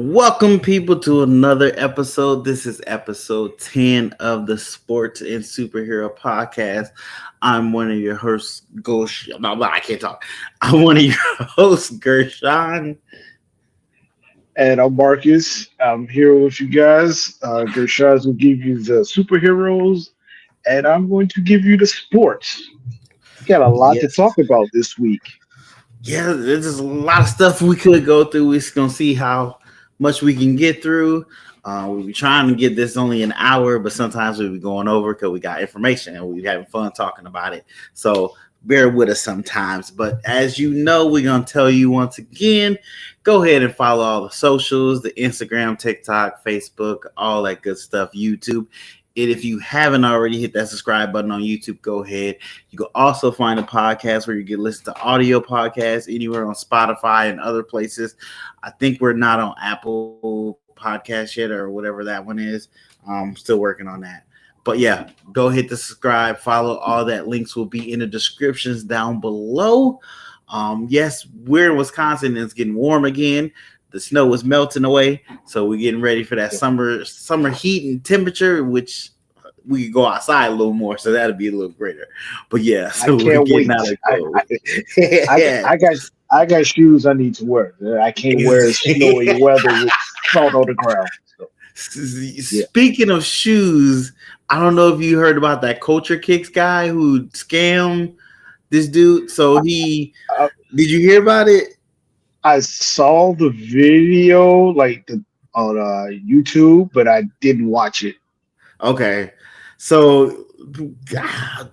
Welcome, people, to another episode. This is episode 10 of the Sports and Superhero Podcast. I'm one of your hosts, I can't talk. I'm one of your hosts, Gershon. And I'm Marcus. I'm here with you guys. Gershaz will give you the superheroes, and I'm going to give you the sports. We got a lot to Yes. talk about this week. Yeah, there's just a lot of stuff we could go through. We're just going to see how much we can get through. We'll be trying to get this only an hour, but sometimes we'll be going over because we got information and we're having fun talking about it. So bear with us sometimes. But as you know, we're going to tell you once again, go ahead and follow all the socials, the Instagram, TikTok, Facebook, all that good stuff, YouTube. And if you haven't already hit that subscribe button on YouTube, go ahead. You can also find a podcast where you can listen to audio podcasts anywhere on Spotify and other places. I think we're not on Apple Podcast yet or whatever that one is. I'm still working on that. But yeah, go hit the subscribe, follow. All that links will be in the descriptions down below. Yes, we're in Wisconsin and it's getting warm again. The snow was melting away, so we're getting ready for that summer heat and temperature, which we can go outside a little more, so that'll be a little greater. But yeah, so I can't wait. I got shoes I need to wear. I can't wear snowy weather with salt on the ground. So, yeah. Speaking of shoes, I don't know if you heard about that Culture Kicks guy who scammed this dude. So did you hear about it? I saw the video on YouTube, but I didn't watch it. Okay, so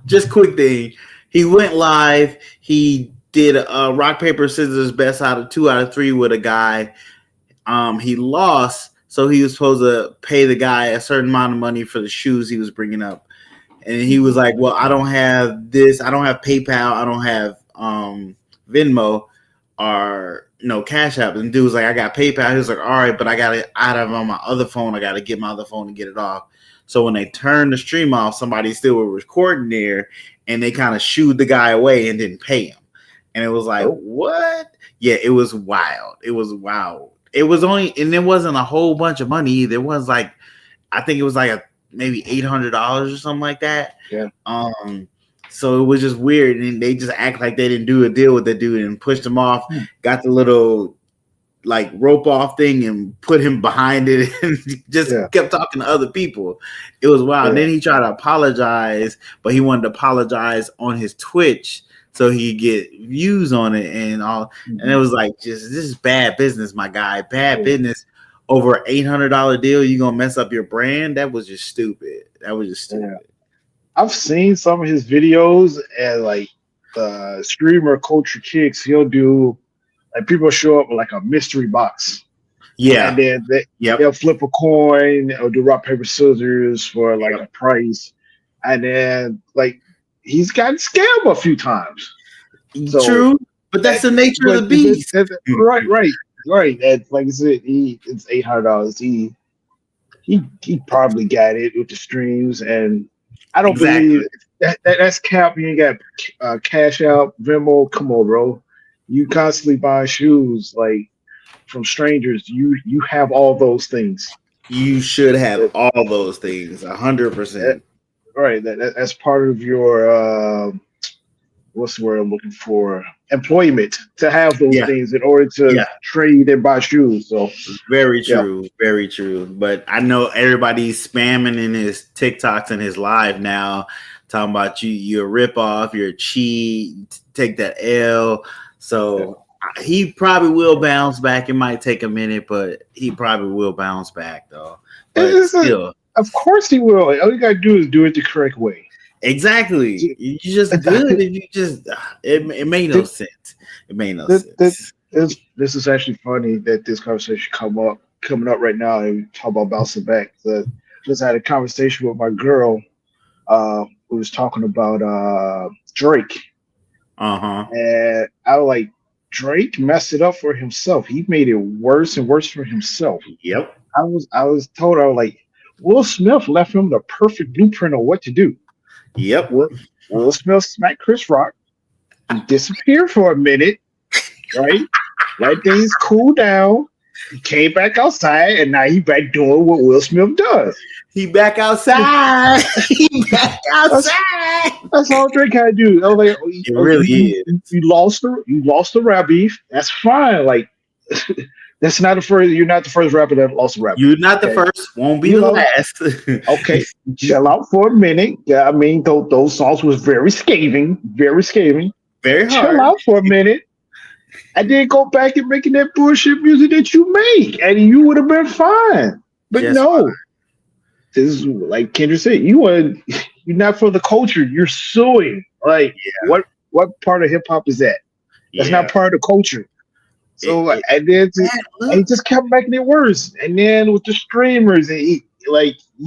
just quick thing. He went live. He did a rock, paper, scissors, best out of 2 out of 3 with a guy. He lost, so he was supposed to pay the guy a certain amount of money for the shoes he was bringing up. And he was like, well, I don't have this. I don't have PayPal. I don't have Venmo or Cash App. And dude was like, I got PayPal. He was like, all right, but I got it out of on my other phone. I got to get my other phone and get it off. So when they turned the stream off, somebody still was recording there, and they kind of shooed the guy away and didn't pay him. And it was like, what? Yeah, it was wild. It was wild. It was only, and it wasn't a whole bunch of money either. It was like, I think it was like maybe $800 or something like that. Yeah. So it was just weird, and they just act like they didn't do a deal with the dude and pushed him off. Got the little like rope off thing and put him behind it, and just kept talking to other people. It was wild. And then he tried to apologize, but he wanted to apologize on his Twitch so he could get views on it and all. And it was like, this is bad business, my guy. Bad business. Over an $800 deal, you gonna mess up your brand? That was just stupid. Yeah. I've seen some of his videos, and like the streamer Culture Kicks, he'll do like people show up with like a mystery box. Yeah. And then they'll flip a coin or do rock, paper, scissors for like a price. And then like he's gotten scammed a few times. So, true, but that's the nature of the beast. Right. And like I said, it's $800. He probably got it with the streams, and I don't believe that's cap. You ain't got Cash Out, Venmo. Come on, bro. You constantly buy shoes like from strangers. You have all those things. You should have all those things, 100%. Right. That's part of your what's the word I'm looking for? Employment, to have those things in order to trade and buy shoes. So very true, very true. But I know everybody's spamming in his TikToks and his live now, talking about you're a ripoff, you're a cheat, take that L. So he probably will bounce back. It might take a minute, but he probably will bounce back though. But still, of course he will. All you gotta do is do it the correct way. Exactly. You just good if you just it made no sense. It made no sense. This is actually funny that this conversation coming up right now, and we talk about bouncing back. Just had a conversation with my girl who was talking about Drake. And I was like, Drake messed it up for himself. He made it worse and worse for himself. Yep. I was told, I was like, Will Smith left him the perfect blueprint of what to do. Yep. Will Smith smacked Chris Rock. He disappeared for a minute, right? Let things cool down. he came back outside, and now he back doing what Will Smith does. He back outside. He back outside. That's all Drake had to do. I was like, It really is. You lost the rap beef. That's fine. Like that's not the first. You're not the first rapper that lost a rap. You're not the first. Won't be the last. Okay, chill out for a minute. Yeah, I mean, those songs was very scathing. Very hard. Chill out for a minute. And then go back and making that bullshit music that you make, and you would have been fine. But no. This is like Kendrick said, you're not for the culture. You're suing. Like what part of hip hop is that? That's not part of the culture. So and he just kept making it worse. And then with the streamers, and he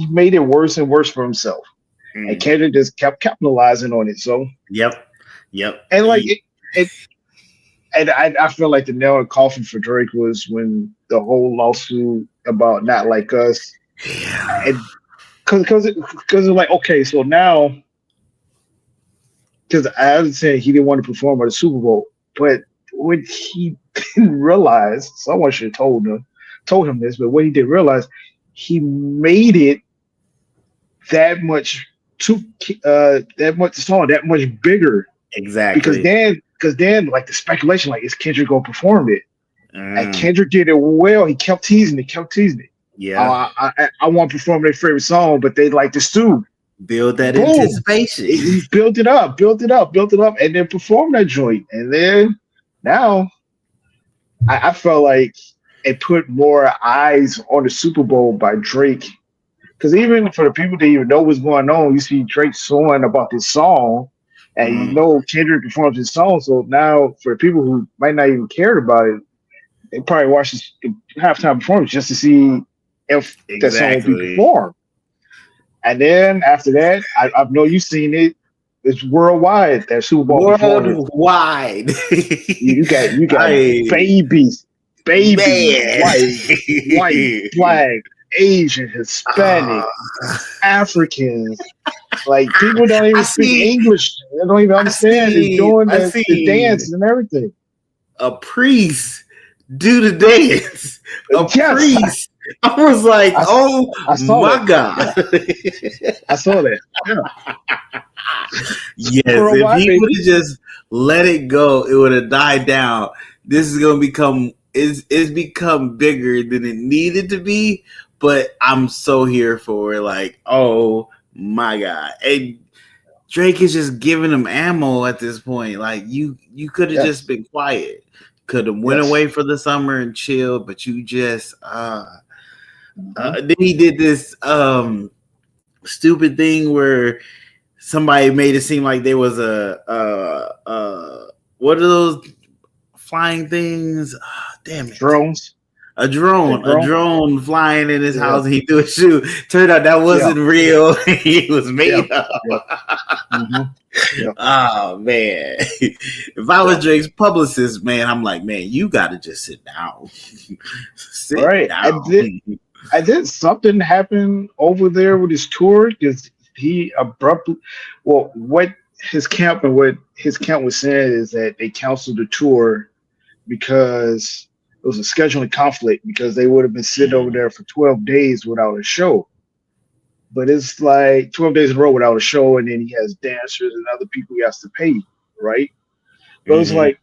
made it worse and worse for himself. And Kendrick just kept capitalizing on it. So Yep. And I feel like the nail in the coffin for Drake was when the whole lawsuit about Not Like Us. Yeah. And because it's like, okay, so now, because I understand he didn't want to perform at the Super Bowl, but what he didn't realize, someone should have told him this, but what he didn't realize, he made it that much that much bigger. Exactly. Because then like the speculation, like, is Kendrick gonna perform it? And Kendrick did it well. He kept teasing it. Yeah, I want to perform their favorite song, but they like to sue. Build that anticipation. He built it up, and then perform that joint. And then now, I felt like it put more eyes on the Super Bowl by Drake. Because even for the people that even know what's going on, you see Drake suing about this song, and you know Kendrick performs his song. So now, for people who might not even care about it, they probably watch this halftime performance just to see if that song will be performed. And then after that, I know you've seen it. It's worldwide. That Super Bowl worldwide. you got babies, white, black, Asian, Hispanic, Africans. Like people don't even speak English. They don't even understand. They're doing the dance and everything. A priest do the dance. Priest. I was like, my God. I saw that. Yeah. Yes, if he would have just let it go, it would have died down. This is gonna become it's become bigger than it needed to be, but I'm so here for it. Like, oh my God. And Drake is just giving him ammo at this point. Like you could have just been quiet. Could have went away for the summer and chilled, but you just then he did this stupid thing where somebody made it seem like there was a what are those flying things? Damn it. Drones. A drone flying in his house, and he threw a shoe. Turned out that wasn't real. He was made up. Oh man. If I was Drake's publicist, man, I'm like, man, you gotta just sit down. Sit down. I did something happen over there with his tour because he abruptly what his camp was saying is that they canceled the tour because it was a scheduling conflict because they would have been sitting over there for 12 days without a show. But it's like 12 days in a row without a show, and then he has dancers and other people he has to pay, right? But it's like,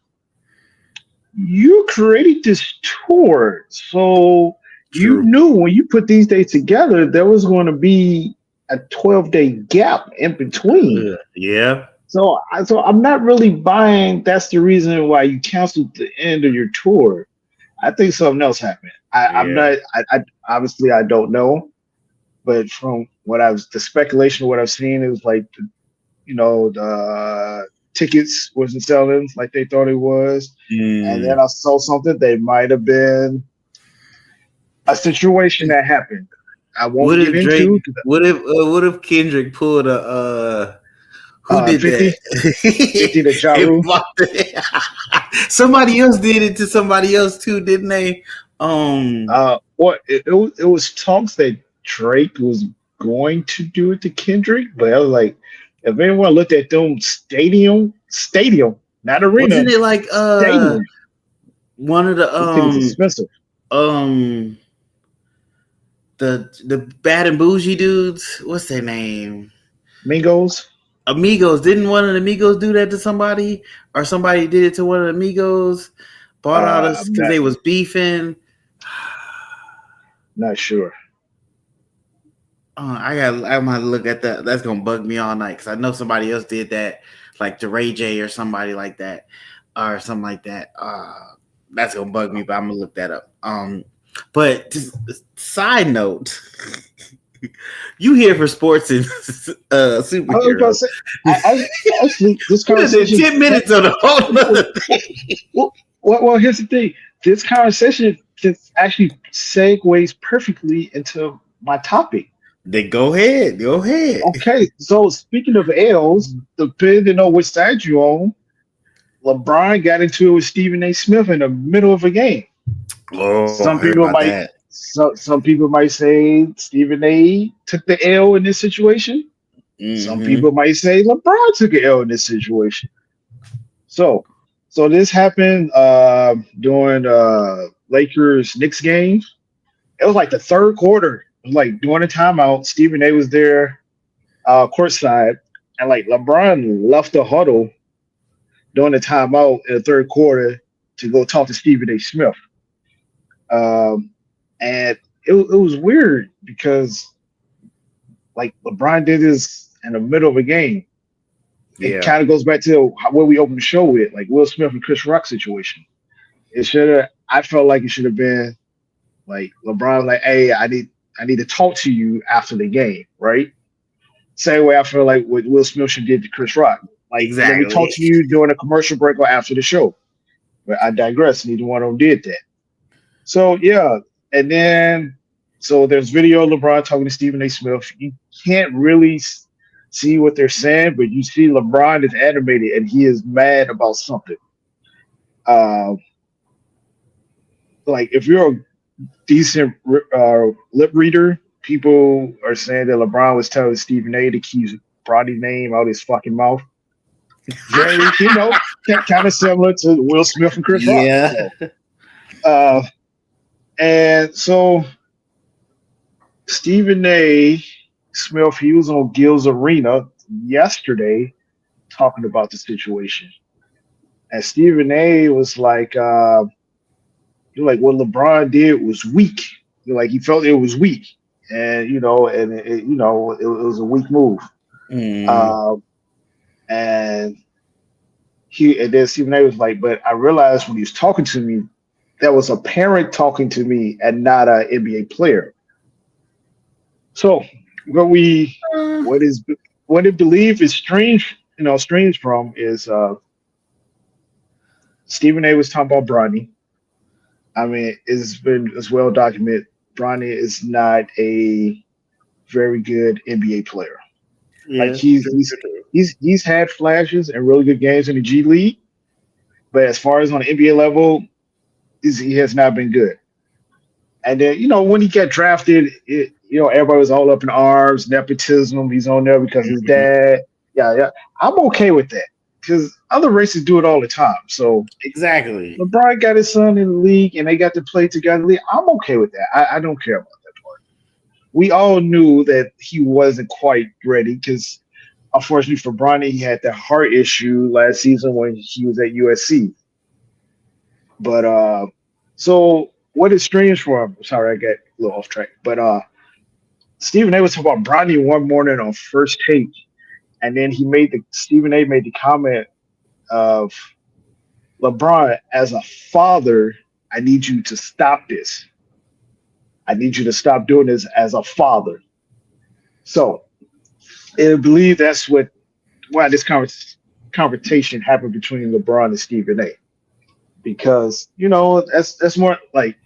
you created this tour, so you knew when you put these days together, there was going to be a 12-day gap in between. Yeah. So I'm not really buying that's the reason why you canceled the end of your tour. I think something else happened. I'm not. I obviously I don't know, but from the speculation of what I've seen is like, the tickets wasn't selling like they thought it was, and then I saw something. They might have been a situation that happened. I won't get into. What if Kendrick pulled a? Who did 50? That? 50 to Ja Rule. Somebody else did it to somebody else too, didn't they? It was talks that Drake was going to do it to Kendrick, but I was like, if anyone looked at them stadium, not arena. Wasn't it like stadium. One of the it's expensive. um the bad and bougie dudes. What's their name? Mingos. Amigos. Didn't one of the Amigos do that to somebody, or somebody did it to one of the Amigos? Bought out us I'm because they was beefing. not sure. I'm gonna look at that. That's gonna bug me all night because I know somebody else did that, like the Ray J or somebody like that, or something like that. That's gonna bug me, but I'm gonna look that up. But just, side note, you here for sports and superheroes? I was about to say, actually, this conversation 10 minutes on a whole other thing. Well, here's the thing. This conversation just actually segues perfectly into my topic. Then go ahead. Okay, so speaking of L's, depending on which side you're on, LeBron got into it with Stephen A. Smith in the middle of a game. Oh, Some people might say Stephen A. took the L in this situation. Mm-hmm. Some people might say LeBron took an L in this situation. So this happened during Lakers Knicks game. It was like the third quarter. It was like during the timeout. Stephen A. was there courtside, and like LeBron left the huddle during the timeout in the third quarter to go talk to Stephen A. Smith. And it was weird because like LeBron did this in the middle of a game. It kind of goes back to where we opened the show with, like Will Smith and Chris Rock situation. I felt like it should have been like LeBron, like, hey, I need to talk to you after the game, right? Same way I feel like what Will Smith should did to Chris Rock. Like, exactly. Let me talk to you during a commercial break or after the show. But I digress. Neither one of them did that. So yeah, and then there's video of LeBron talking to Stephen A. Smith. You can't really see what they're saying, but you see LeBron is animated and he is mad about something. Like if you're a decent lip reader, people are saying that LeBron was telling Stephen A. to keep Bronny's name out his fucking mouth. Very, kind of similar to Will Smith and Chris Rock. Yeah. And so Stephen A. Smith, he was on Gil's Arena yesterday talking about the situation. And Stephen A. was like, what LeBron did was weak. Like he felt it was weak. And, it was a weak move. Mm. And then Stephen A. was like, but I realized when he was talking to me, that was a parent talking to me and not an NBA player. So what it believe is strange, streams from is Stephen A. was talking about Bronny. I mean, it's well documented. Bronny is not a very good NBA player. Yeah, like he's had flashes and really good games in the G League, but as far as on the NBA level, he has not been good. And then, when he got drafted, everybody was all up in arms, nepotism. He's on there because his dad. Yeah. I'm okay with that because other races do it all the time. So exactly, LeBron got his son in the league and they got to play together. I'm okay with that. I don't care about that part. We all knew that he wasn't quite ready because, unfortunately for Bronny, he had that heart issue last season when he was at USC. But so what is strange for him? Sorry, I got a little off track. But Stephen A. was talking about Bronny one morning on First Take, and then Stephen A. made the comment of LeBron, as a father, I need you to stop this. I need you to stop doing this as a father. So I believe that's why this conversation happened between LeBron and Stephen A. Because, that's more like,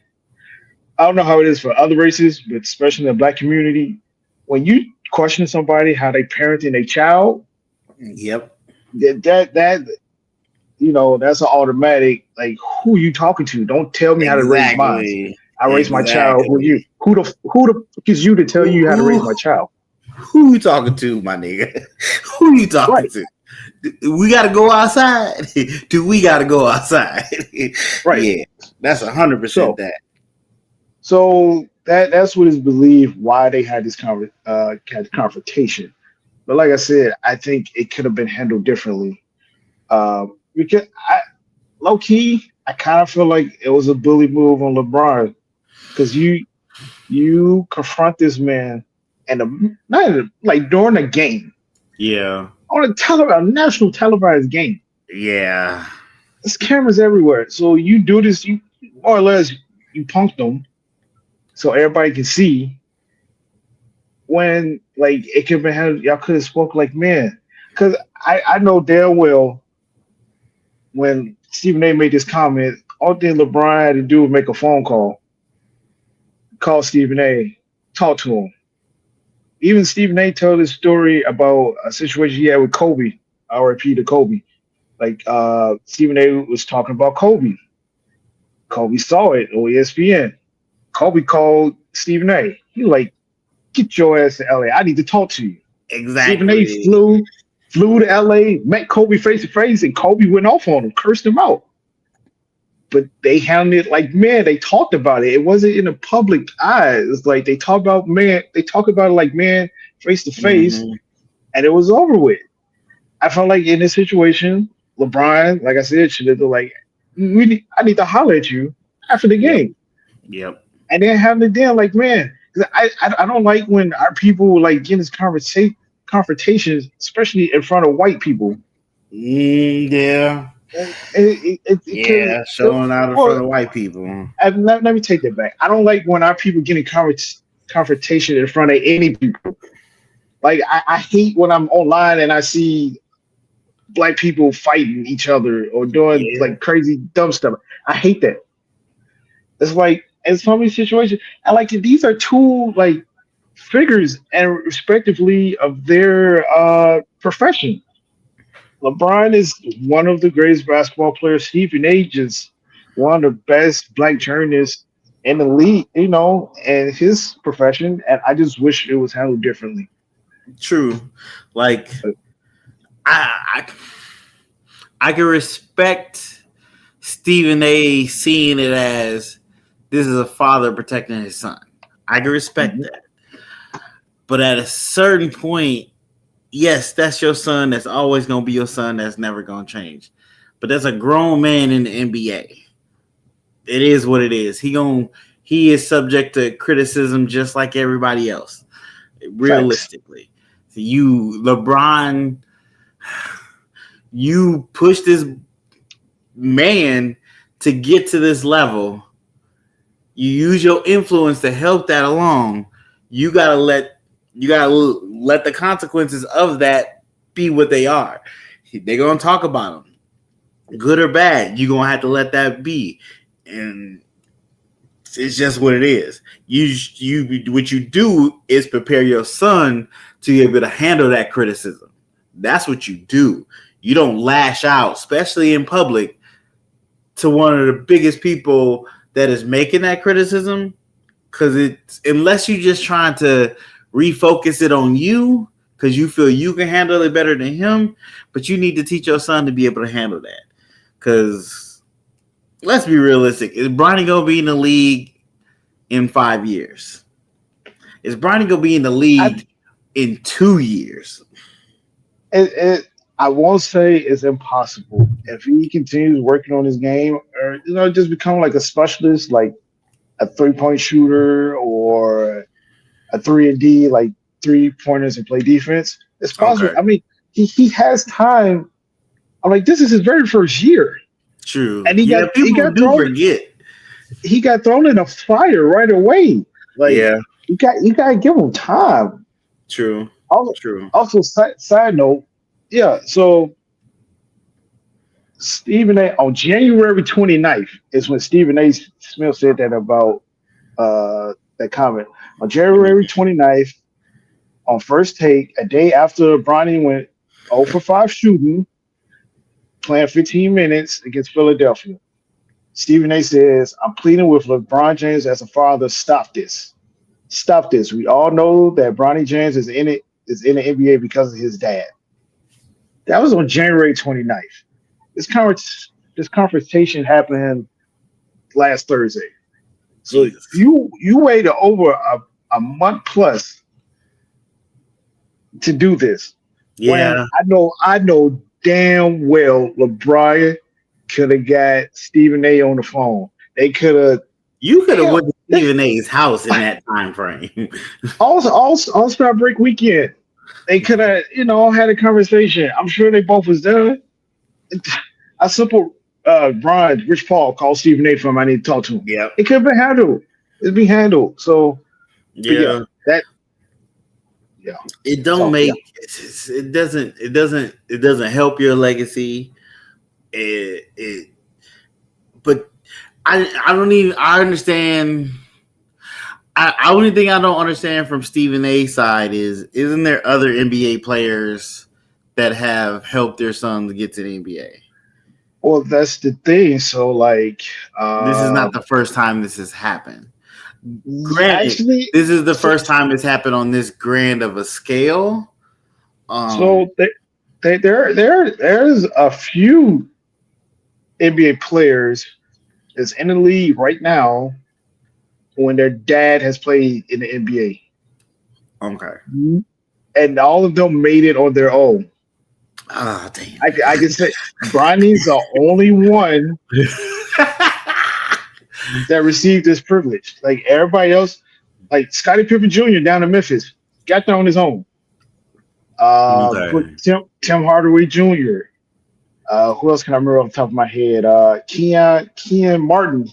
I don't know how it is for other races, but especially in the Black community, when you question somebody how they parenting a child, yep, that that's an automatic, like, who you talking to? Don't tell me how to raise mine. I raise my child. Who you? Who the fuck is you to tell you how to raise my child? Who you talking to, my nigga? Who you talking to? We got to go outside. Do we got to go outside? Right. Yeah, that's 100% that. So that's what is believed why they had this confrontation. But like I said, I think it could have been handled differently. Because low key, I kind of feel like it was a bully move on LeBron because you confront this man and not like during a game Yeah. on a national televised game. Yeah. There's cameras everywhere, so you do this. You more or less you punked them so everybody can see. When like it could have been handled, y'all could have spoke like man, because I know damn well when Stephen A. made this comment, all thing LeBron had to do was make a phone call Stephen A., talk to him. Even Stephen A. told his story about a situation he had with Kobe, RIP to Kobe. Like Stephen A. was talking about Kobe. Kobe saw it on ESPN. Kobe called Stephen A. He like, get your ass to LA. I need to talk to you. Stephen A. Exactly. flew to LA, met Kobe face to face, and Kobe went off on him, cursed him out. But they handled it like man. They talked about it. It wasn't in the public eye. It's like they talk about man. They talk about it like man, face to face, Mhm. and it was over with. I felt like in this situation, LeBron, like I said, should have been like, I need to holler at you after the Yep. game, Yep. and then having it then like man, 'cause I don't like when our people like get in this confrontations, especially in front of white people. Yeah. Because Yeah. Showing out in well, front of white people. let me take that back. I don't like when our people get in confrontation in front of any people. Like I hate when I'm online and I see black people fighting each other or doing Yeah. like crazy dumb stuff. I hate that. It's like in so many situations, and like these are two like figures and respectively of their profession. LeBron is one of the greatest basketball players. Stephen A. is one of the best black journalists in the league, you know, and his profession. And I just wish it was handled differently. True. Like I I can respect Stephen A seeing it as this is a father protecting his son. I can respect Mhm. that. But at a certain point, yes, that's your son. That's always gonna be your son. That's never gonna change. But there's a grown man in the NBA. It is what it is. He is subject to criticism just like everybody else. Facts. Realistically, so LeBron, you push this man to get to this level. You use your influence to help that along. You gotta let the consequences of that be what they are. They're gonna talk about them, good or bad. You're gonna have to let that be, and it's just what it is. What you do is prepare your son to be able to handle that criticism. That's what you do. You don't lash out, especially in public, to one of the biggest people that is making that criticism, because it's unless you're just trying to refocus it on you because you feel you can handle it better than him, but you need to teach your son to be able to handle that. Because let's be realistic, is Bronny gonna be in the league in 5 years? Is Bronny gonna be in the I league in 2 years? I won't say it's impossible if he continues working on his game, or just become like a specialist, like a 3 point shooter or a 3 and D, like 3 pointers and play defense. It's possible. Okay, I mean, he has time. I'm like, this is his very first year, true. and he Yeah, got he people got do thrown forget. he got thrown in a fire right away. Like Yeah, you got to give him time. true, Also, true. side note, yeah. So Stephen A. on January 29th is when Stephen A. Smith said that about that comment. On January 29th, on first take, a day after Bronny went 0 for 5 shooting, playing 15 minutes against Philadelphia. Stephen A. says, I'm pleading with LeBron James as a father, stop this. Stop this. We all know that Bronny James is in the NBA because of his dad. That was on January 29th. This confrontation happened last Thursday. So you waited over a month plus to do this. Yeah. When I know damn well LeBron could have got Stephen A on the phone. They could have. You could have went to Stephen A's house in that time frame. All-Star break weekend. They could have, had a conversation. I'm sure they both was there. A simple Brian, Rich Paul called Stephen A from I need to talk to him. Yeah. It could have been handled. It's been handled. So yeah. It don't make it doesn't help your legacy. But I understand. Only thing I don't understand from Stephen A's side isn't there other NBA players that have helped their sons get to the NBA? Well, that's the thing. So, this is not the first time this has happened. Granted, actually, this is the first time it's happened on this grand of a scale. So there's a few NBA players that's in the league right now when their dad has played in the NBA. Okay. And all of them made it on their own. Oh, damn. I can say Bronny's the only one that received this privilege. Like everybody else, like Scottie Pippen Jr. down in Memphis, got there on his own. Tim Hardaway Jr. Who else can I remember off the top of my head? Keon Martin.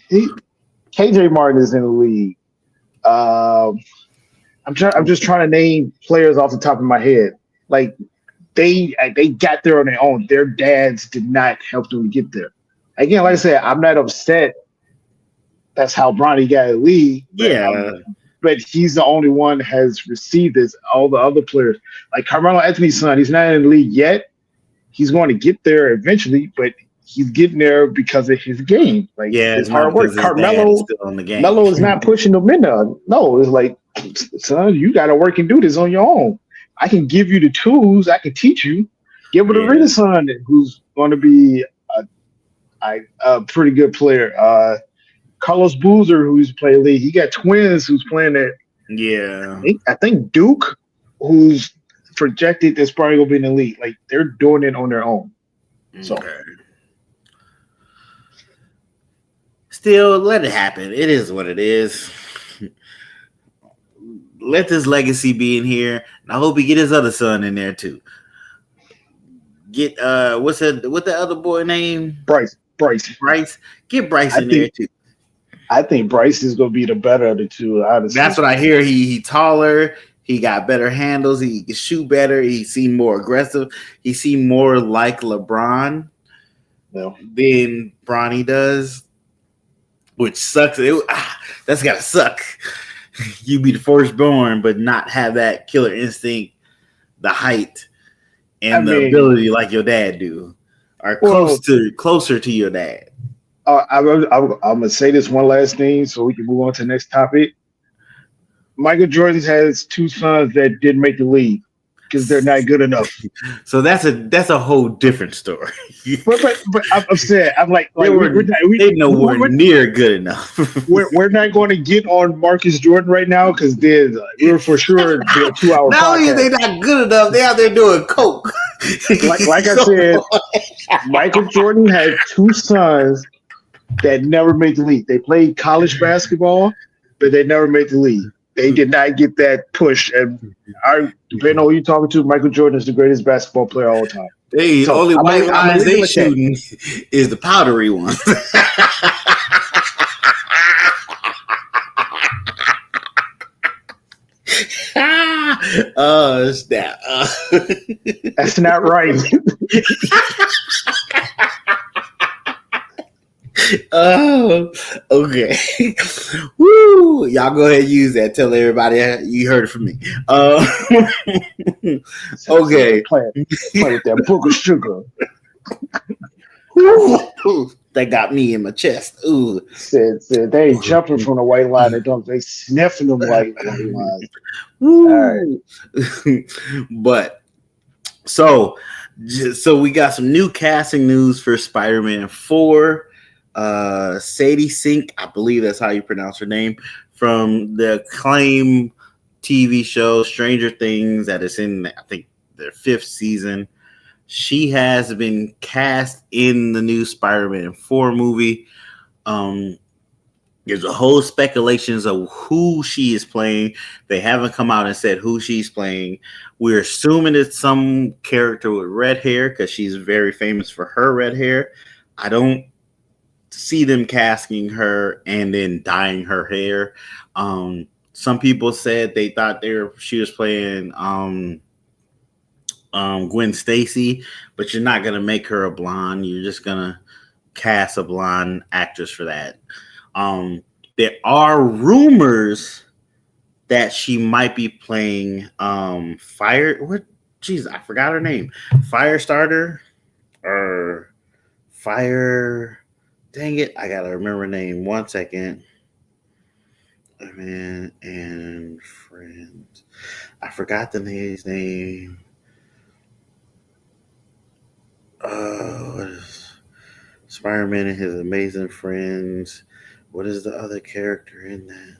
KJ Martin is in the league. I'm just trying to name players off the top of my head. Like they got there on their own. Their dads did not help them get there. Again, like I said, I'm not upset. That's how Bronny got a league. But he's the only one that has received this. All the other players, like Carmelo Anthony's son, he's not in the league yet. He's going to get there eventually, but he's getting there because of his game. Like his hard work. Carmelo is not pushing them in there. No, it's like, son, you got to work and do this on your own. I can give you the tools. I can teach you. Give it a real son who's going to be a pretty good player. Carlos Boozer, who's playing league, he got twins who's playing there. Yeah, I think Duke, who's projected that's probably gonna be in the league. Like they're doing it on their own. So, still, let it happen. It is what it is. Let this legacy be in here, and I hope he get his other son in there too. Get what the other boy name? Bryce. Get Bryce in there too. I think Bryce is going to be the better of the two. Honestly. That's what I hear. He taller. He got better handles. He can shoot better. He seemed more aggressive. He seemed more like LeBron than Bronny does, which sucks. That's got to suck. You be the firstborn, but not have that killer instinct, the height, and the ability like your dad do, or closer to your dad. I'm going to say this one last thing so we can move on to the next topic. Michael Jordan has two sons that didn't make the league because they're not good enough. So that's a whole different story. but I'm saying, I'm like they're nowhere near good enough. we're not going to get on Marcus Jordan right now because we're for sure be a 2-hour podcast. Not only are they not good enough, they're out there doing coke. like I said, Michael Jordan had two sons that never made the league. They played college basketball, but they never made the league. They did not get that push. And depending on who you're talking to, Michael Jordan is the greatest basketball player of all time. Hey, so only white lines they shooting is the powdery one. Oh, snap. That's not right. Oh, okay. Woo! Y'all go ahead and use that. Tell everybody you heard it from me. Okay. Play with that book of sugar. That got me in my chest. Ooh. Said they ain't jumping from the white line. They sniffing them white lines. All right. But so we got some new casting news for Spider-Man 4. Sadie Sink, I believe that's how you pronounce her name, from the acclaimed TV show Stranger Things that is in, I think, their 5th season. She has been cast in the new Spider-Man 4 movie. There's a whole speculations of who she is playing. They haven't come out and said who she's playing. We're assuming it's some character with red hair because she's very famous for her red hair. I don't see them casting her and then dyeing her hair. Some people said they thought she was playing Gwen Stacy, but you're not gonna make her a blonde. You're just gonna cast a blonde actress for that. There are rumors that she might be playing Fire. Jeez, I forgot her name. Firestarter or Fire. Dang it, I gotta remember her name. 1 second. Man and friends. I forgot the lady's name. What is Spider-Man and his amazing friends? What is the other character in that?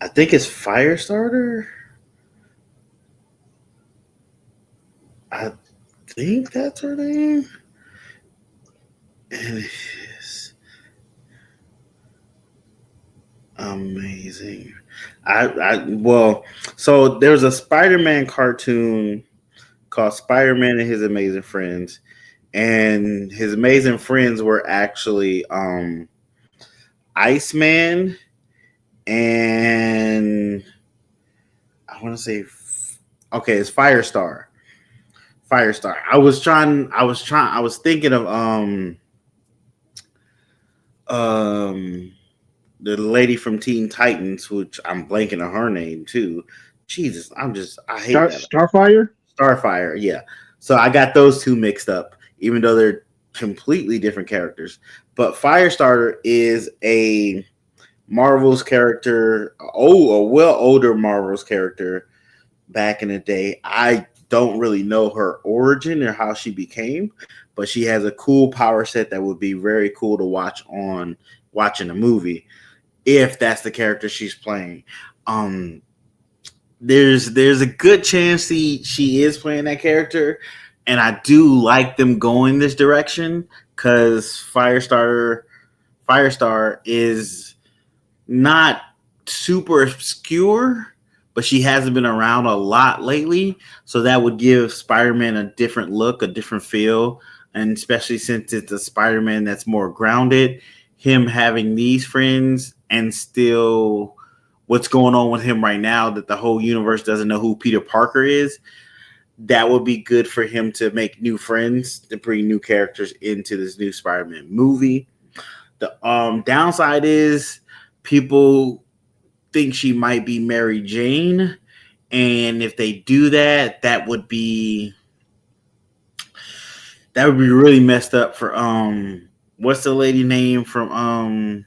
I think it's Firestarter. I think that's her name. And it's amazing. So there's a Spider-Man cartoon called Spider-Man and His Amazing Friends. And his amazing friends were actually Iceman and I want to say it's Firestar. Firestar. I was thinking of the lady from Teen Titans, which I'm blanking on her name too. Jesus, I hate that. Starfire? Starfire, yeah. So I got those two mixed up, even though they're completely different characters. But Firestarter is a Marvel's character, a older Marvel's character back in the day. I don't really know her origin or how she became, but she has a cool power set that would be very cool to watch on watching a movie if that's the character she's playing. There's a good chance she is playing that character, and I do like them going this direction because Firestar is not super obscure, but she hasn't been around a lot lately, so that would give Spider-Man a different look, a different feel, and especially since it's a Spider-Man that's more grounded, him having these friends and still what's going on with him right now that the whole universe doesn't know who Peter Parker is, that would be good for him to make new friends, to bring new characters into this new Spider-Man movie. The downside is people think she might be Mary Jane, and if they do that, that would be really messed up for what's the lady name from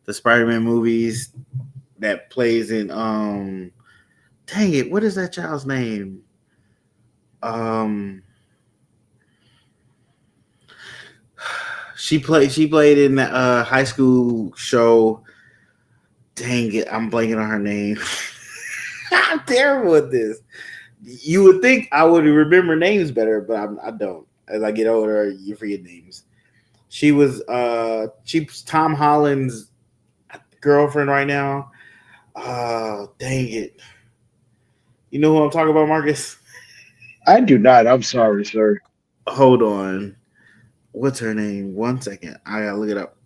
the Spider-Man movies that plays in dang it, what is that child's name? She played in the high school show. Dang it, I'm blanking on her name. I'm terrible at this. You would think I would remember names better, but I don't. As I get older, you forget names. She's Tom Holland's girlfriend right now. Dang it. You know who I'm talking about, Marcus? I do not. I'm sorry, sir. Hold on. What's her name? 1 second. I gotta look it up.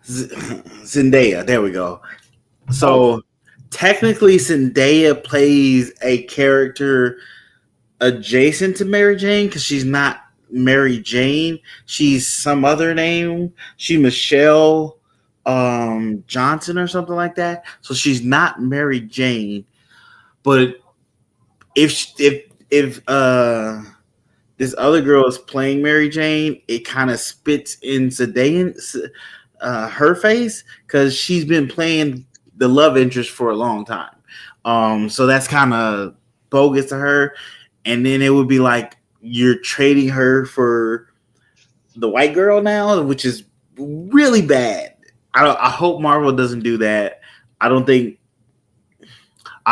Zendaya. There we go. So technically, Zendaya plays a character adjacent to Mary Jane because she's not Mary Jane. She's some other name. She's Michelle Johnson or something like that. So she's not Mary Jane. But if this other girl is playing Mary Jane, it kind of spits in Zendaya her face because she's been playing the love interest for a long time. So that's kind of bogus to her. and then it would be like you're trading her for the white girl now, which is really bad. I hope Marvel doesn't do that. I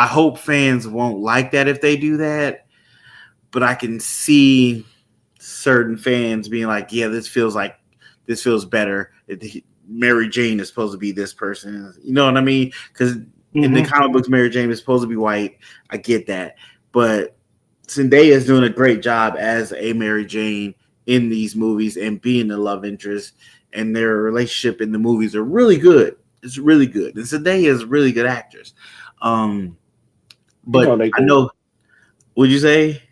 hope fans won't like that if they do that, but I can see certain fans being like, yeah, this feels better. Mary Jane is supposed to be this person. You know what I mean? Because in the comic books, Mary Jane is supposed to be white. I get that. But Zendaya is doing a great job as a Mary Jane in these movies and being the love interest, and their relationship in the movies are really good. It's really good. And Zendaya is a really good actress. But I know, would you say?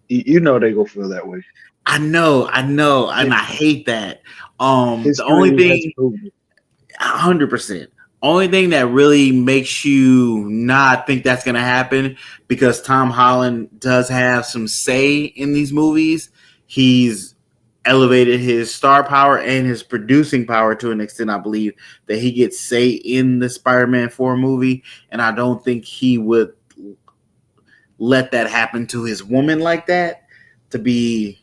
You know they go feel that way. I know, and I hate that. The only thing, 100%. Only thing that really makes you not think that's going to happen, because Tom Holland does have some say in these movies. He's elevated his star power and his producing power to an extent, I believe, that he gets say in the Spider-Man 4 movie, and I don't think he would let that happen to his woman like that, to be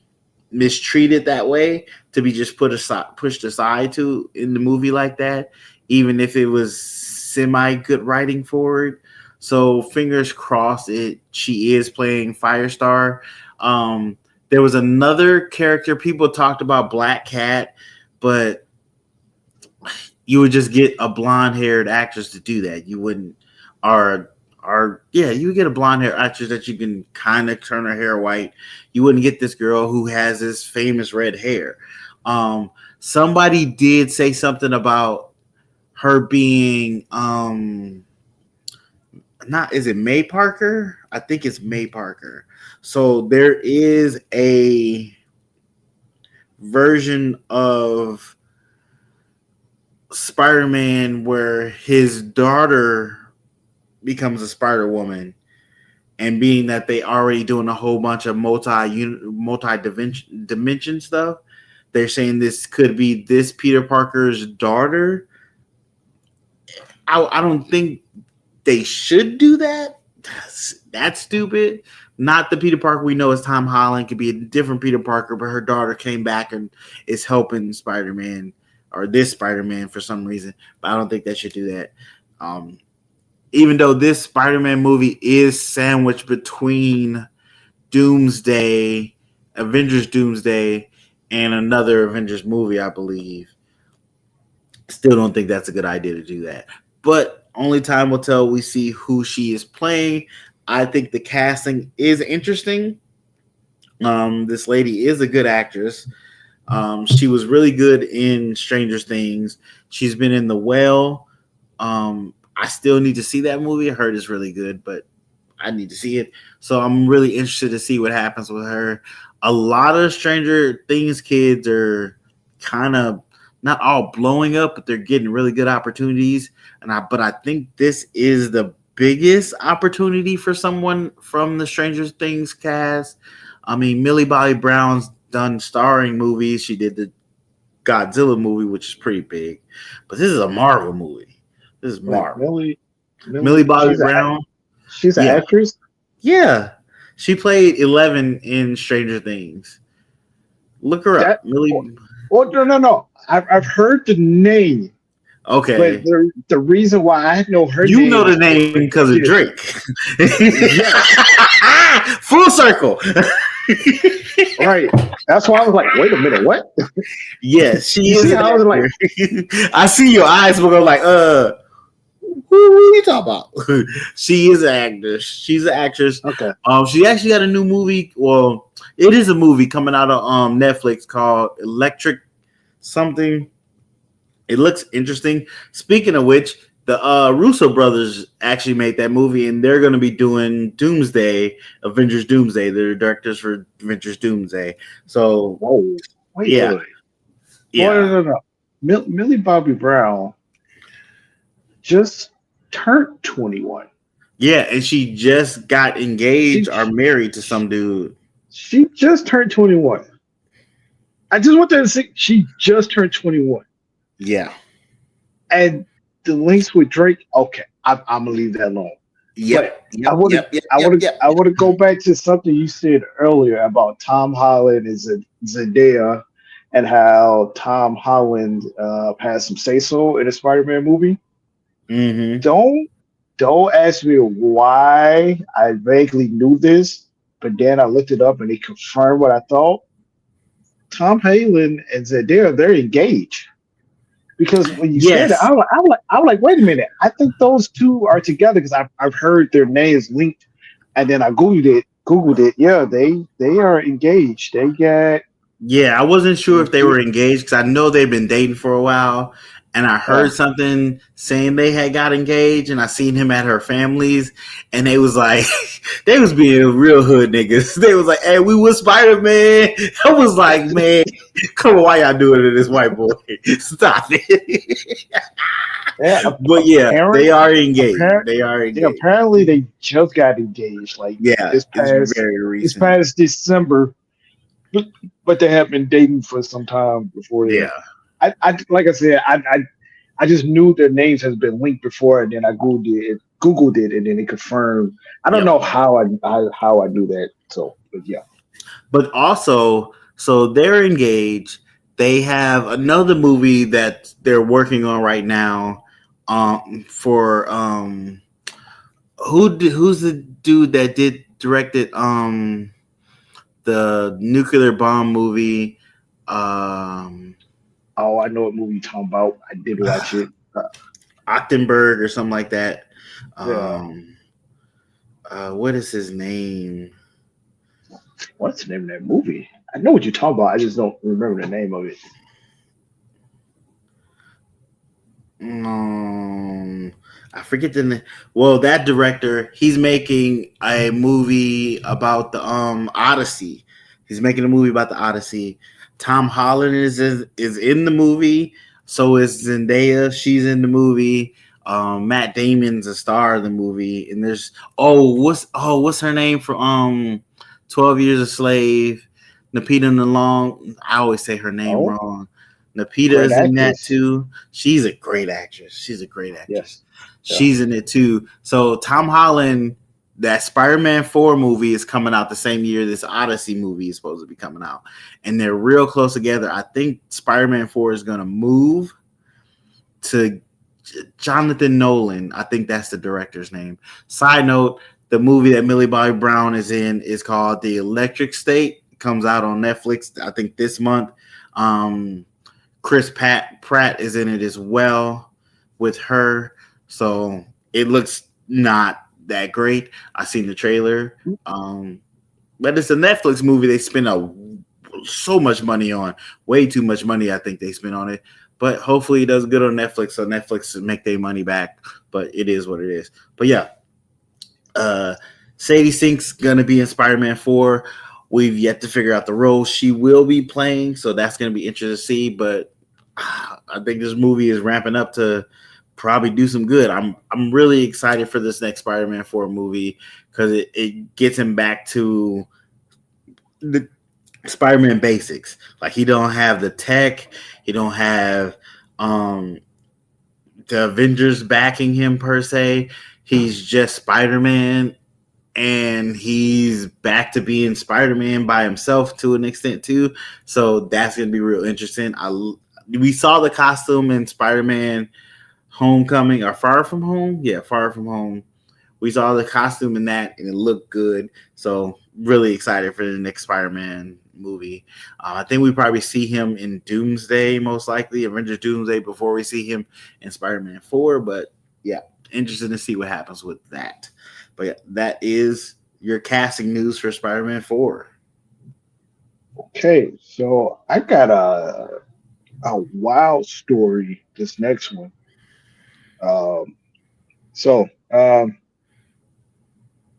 mistreated that way, to be just pushed aside to in the movie like that, even if it was semi good writing for it. So fingers crossed she is playing Firestar. There was another character people talked about, Black Cat, but you would just get a blonde haired actress to do that. You wouldn't, you would get a blonde hair actress that you can kind of turn her hair white. You wouldn't get this girl who has this famous red hair. Somebody did say something about her being is it May Parker? I think it's May Parker. So there is a version of Spider-Man where his daughter becomes a Spider Woman, and being that they already doing a whole bunch of multi-dimension stuff, they're saying this could be this Peter Parker's daughter. I don't think they should do that. That's stupid. Not the Peter Parker we know as Tom Holland. Could be a different Peter Parker, but her daughter came back and is helping Spider-Man, or this Spider-Man, for some reason. But I don't think they should do that. Even though this Spider-Man movie is sandwiched between Avengers Doomsday, and another Avengers movie, I believe. Still don't think that's a good idea to do that. But only time will tell. We see who she is playing. I think the casting is interesting. This lady is a good actress. She was really good in Stranger Things. She's been in The Whale. I still need to see that movie. I heard it's really good, but I need to see it. So I'm really interested to see what happens with her. A lot of Stranger Things kids are kind of not all blowing up, but they're getting really good opportunities. But I think this is the biggest opportunity for someone from the Stranger Things cast. I mean, Millie Bobby Brown's done starring movies. She did the Godzilla movie, which is pretty big. But this is a Marvel movie. This is Marvel. Millie Bobby Brown. She's an actress? Yeah. She played 11 in Stranger Things. Look her up. Millie. Oh, no. I've heard the name. Okay. But the reason why I know her name. You know the name because of Drake. Full circle. Right. That's why I was like, wait a minute, what? Yes, she is. I was like, I see your eyes will go like, who are you talking about? She is an actress. She's an actress. Okay. She actually got a new movie. Well, it is a movie coming out of Netflix called Electric something. It looks interesting. Speaking of which, the Russo brothers actually made that movie, and they're going to be doing Avengers Doomsday. They're directors for Avengers Doomsday. So, wait. No. Millie Bobby Brown just turned 21. Yeah, and she just got engaged or married to some dude. She just turned 21. I just want to say she just turned 21. Yeah. And the links with Drake, okay, I'm going to leave that alone. But I want to go back to something you said earlier about Tom Holland and Zendaya, and how Tom Holland has some say so in a Spider-Man movie. Mm-hmm. Don't ask me why I vaguely knew this, but then I looked it up and it confirmed what I thought. Tom Holland and Zendaya, they're engaged. Because when you said it, I'm like, wait a minute. I think those two are together because I've heard their names linked, and then I Googled it. Yeah, they are engaged. They got. Yeah, I wasn't sure if they were engaged because I know they've been dating for a while, and I heard something saying they had got engaged, and I seen him at her family's, and they was like, they was being real hood niggas. They was like, "Hey, we was Spider-Man." I was like, "Man, come on, why y'all doing it to this white boy? Stop it." But yeah, they are engaged. They are engaged. Yeah, apparently they just got engaged. Like this past December. But they have been dating for some time before. Yeah, I like I said, I just knew their names has been linked before, and then I Googled it, and then it confirmed. I don't know how I knew that. So, but yeah. But also, so they're engaged. They have another movie that they're working on right now. For who's the dude that directed the nuclear bomb movie? Oh, I know what movie you're talking about. I did watch it. Octenberg or something like that. Yeah. What is his name? What's the name of that movie? I know what you're talking about. I just don't remember the name of it. I forget the name. Well, that director, he's making a movie about the Odyssey. He's making a movie about the Odyssey. Tom Holland is in the movie. So is Zendaya. She's in the movie. Matt Damon's a star of the movie. And there's what's her name from 12 Years a Slave? Napita Nalong. I always say her name wrong. Napita is in that too. She's a great actress. Yes. She's in it too. So Tom Holland, that Spider-Man 4 movie is coming out the same year this Odyssey movie is supposed to be coming out. And they're real close together. I think Spider-Man 4 is going to move to Jonathan Nolan. I think that's the director's name. Side note, the movie that Millie Bobby Brown is in is called The Electric State. It comes out on Netflix, I think, this month. Chris Pratt is in it as well with her. So it looks not that great. I seen the trailer. But it's a Netflix movie they spend so much money on. Way too much money, I think they spent on it. But hopefully it does good on Netflix so Netflix make their money back. But it is what it is. But yeah. Sadie Sink's going to be in Spider-Man 4. We've yet to figure out the role she will be playing. So that's going to be interesting to see. But I think this movie is ramping up to probably do some good. I'm really excited for this next Spider-Man 4 movie because it gets him back to the Spider-Man basics. Like he don't have the tech, he don't have the Avengers backing him per se. He's just Spider-Man, and he's back to being Spider-Man by himself to an extent too. So that's gonna be real interesting. We saw the costume in Spider-Man Homecoming or Far From Home. Yeah, Far From Home. We saw the costume in that and it looked good. So really excited for the next Spider-Man movie. I think we probably see him in Doomsday, most likely, Avengers Doomsday, before we see him in Spider-Man 4. But yeah, interested to see what happens with that. But yeah, that is your casting news for Spider-Man 4. Okay, so I got a wild story. This next one.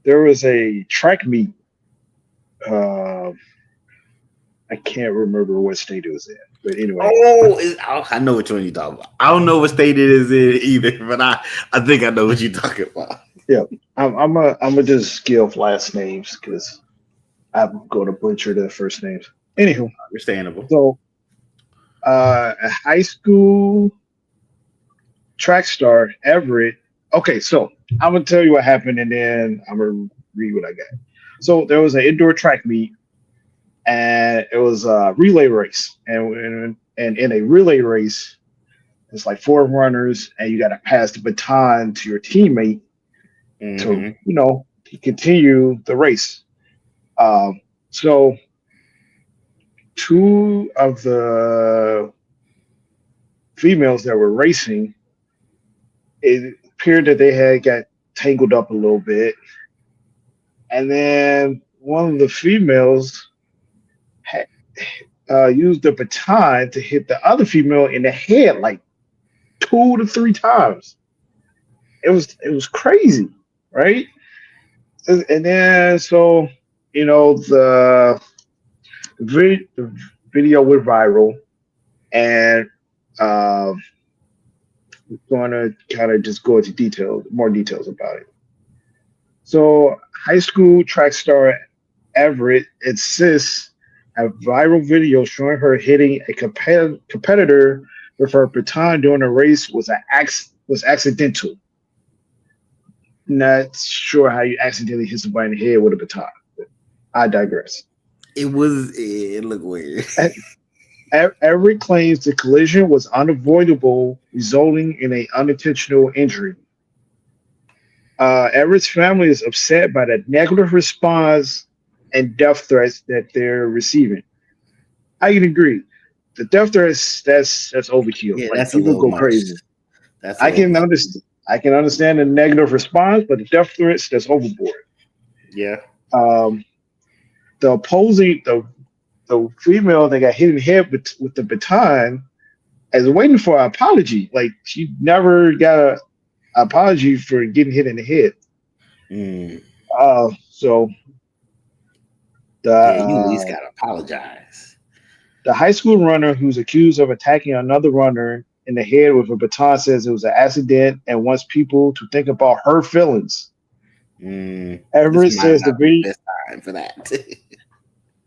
There was a track meet. I can't remember what state it was in, but anyway. I know which one you're talking about. I don't know what state it is in either, but I think I know what you're talking about. Yeah, I'm a just skip last names because I'm going to butcher the first names. Anywho, understandable. So, a high school track star, Everett. Okay, so I'm gonna tell you what happened, and then I'm gonna read what I got. So there was an indoor track meet, and it was a relay race, and in a relay race, it's like four runners, and you got to pass the baton to your teammate to continue the race. So two of the females that were racing, it appeared that they had got tangled up a little bit, and then one of the females had used the baton to hit the other female in the head like 2 to 3 times. It was crazy, right? And then so the video went viral, and we're going to kind of just go into more details about it. So high school track star Everett insists a viral video showing her hitting a competitor with her baton during a race was accidental. Not sure how you accidentally hit somebody in the head with a baton. I digress. It looked weird. Everett claims the collision was unavoidable, resulting in an unintentional injury. Everett's family is upset by the negative response and death threats that they're receiving. I can agree. The death threats, that's overkill. Yeah, like, that's people go much. crazy. I can understand the negative response, but the death threats, that's overboard. Yeah. The female that got hit in the head with the baton is waiting for an apology. Like, she never got an apology for getting hit in the head. So you at least gotta apologize. The high school runner who's accused of attacking another runner in the head with a baton says it was an accident and wants people to think about her feelings. Everett says the video time for that.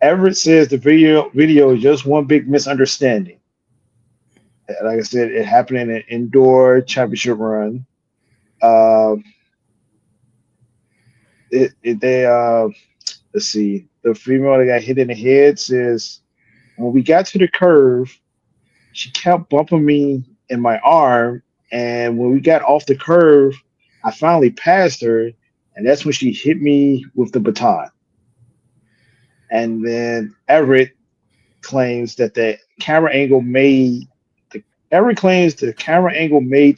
Everett says the video is just one big misunderstanding. Like I said, it happened in an indoor championship run. Let's see. The female that got hit in the head says, when we got to the curve, she kept bumping me in my arm, and when we got off the curve, I finally passed her, and that's when she hit me with the baton. And then Everett claims that the camera angle made the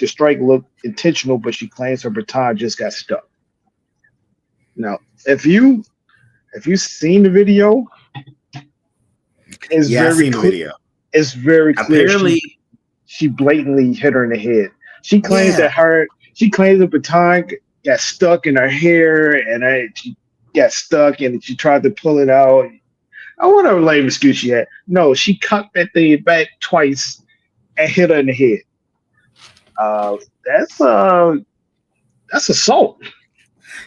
strike look intentional, but she claims her baton just got stuck. Now, if you've seen the video, it's very clear. It's very clear. Apparently, she blatantly hit her in the head. She claims the baton got stuck in her hair, and she got stuck, and she tried to pull it out. I wonder what lame excuse she had. No, she cocked that thing back twice and hit her in the head. That's assault.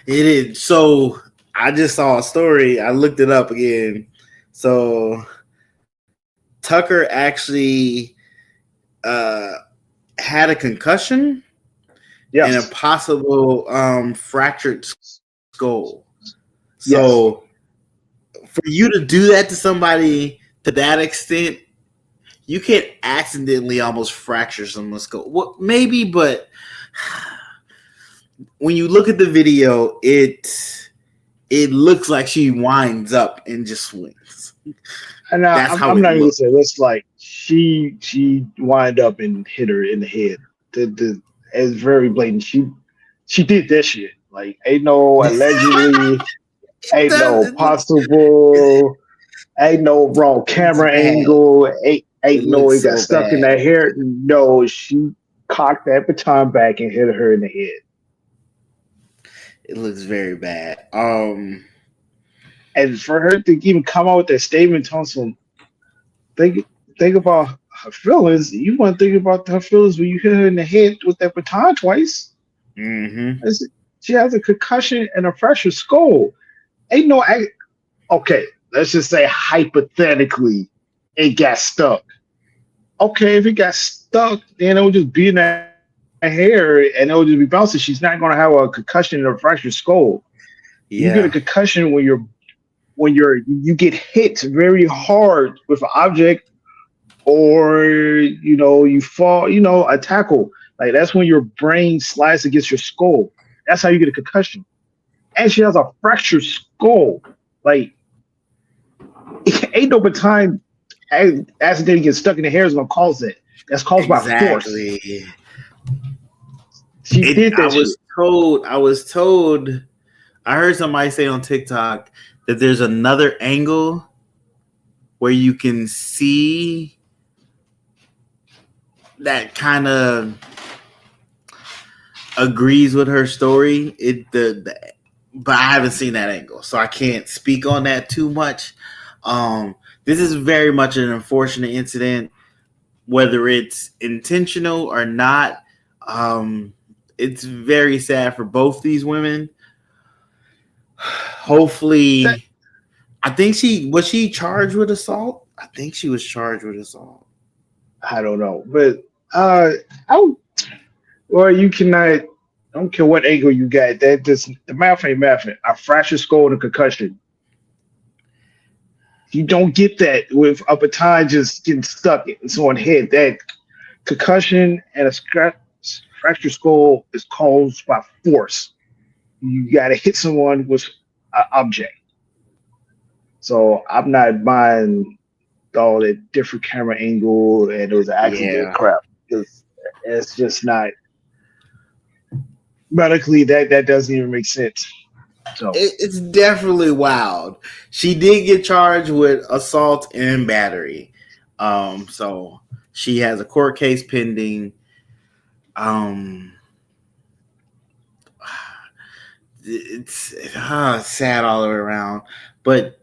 It is. So I just saw a story. I looked it up again. So Tucker actually had a concussion and a possible fractured skull. So for you to do that to somebody to that extent, you can't accidentally almost fracture someone's skull. Well, maybe, but when you look at the video, it looks like she winds up and just swings. And I'm not even saying it's like she wind up and hit her in the head. It's very blatant. She did that shit. Like, ain't no allegedly, ain't no possible, ain't no wrong camera angle, ain't no it got stuck in that hair. No, she cocked that baton back and hit her in the head. It looks very bad. And for her to even come out with that statement, Thompson, think about her feelings. You want to think about her feelings when you hit her in the head with that baton twice. Mm-hmm. She has a concussion and a fractured skull. Okay, let's just say hypothetically it got stuck. Okay, if it got stuck, then it would just be in that hair and it'll just be bouncing. She's not going to have a concussion or a fractured skull. You get a concussion when you get hit very hard with an object, or you fall, a tackle. Like that's when your brain slides against your skull. That's how you get a concussion. And she has a fractured skull. Like ain't no baton accidentally get stuck in the hair is gonna cause it. That's caused by force. She did that. I was told. I heard somebody say on TikTok that there's another angle where you can see that kind of agrees with her story. But I haven't seen that angle, so I can't speak on that too much. This is very much an unfortunate incident, whether it's intentional or not. It's very sad for both these women. Hopefully, I think she charged with assault. I think she was charged with assault. I don't know, but you cannot. I don't care what angle you got. That just the math ain't math. A fractured skull and a concussion. You don't get that with a baton just getting stuck in someone's head. That concussion and a fractured skull is caused by force. You got to hit someone with an object. So I'm not buying all that different camera angle and it was an accident crap. It's just not medically that doesn't even make sense. So it's definitely wild. She did get charged with assault and battery. So she has a court case pending. It's sad all the way around, but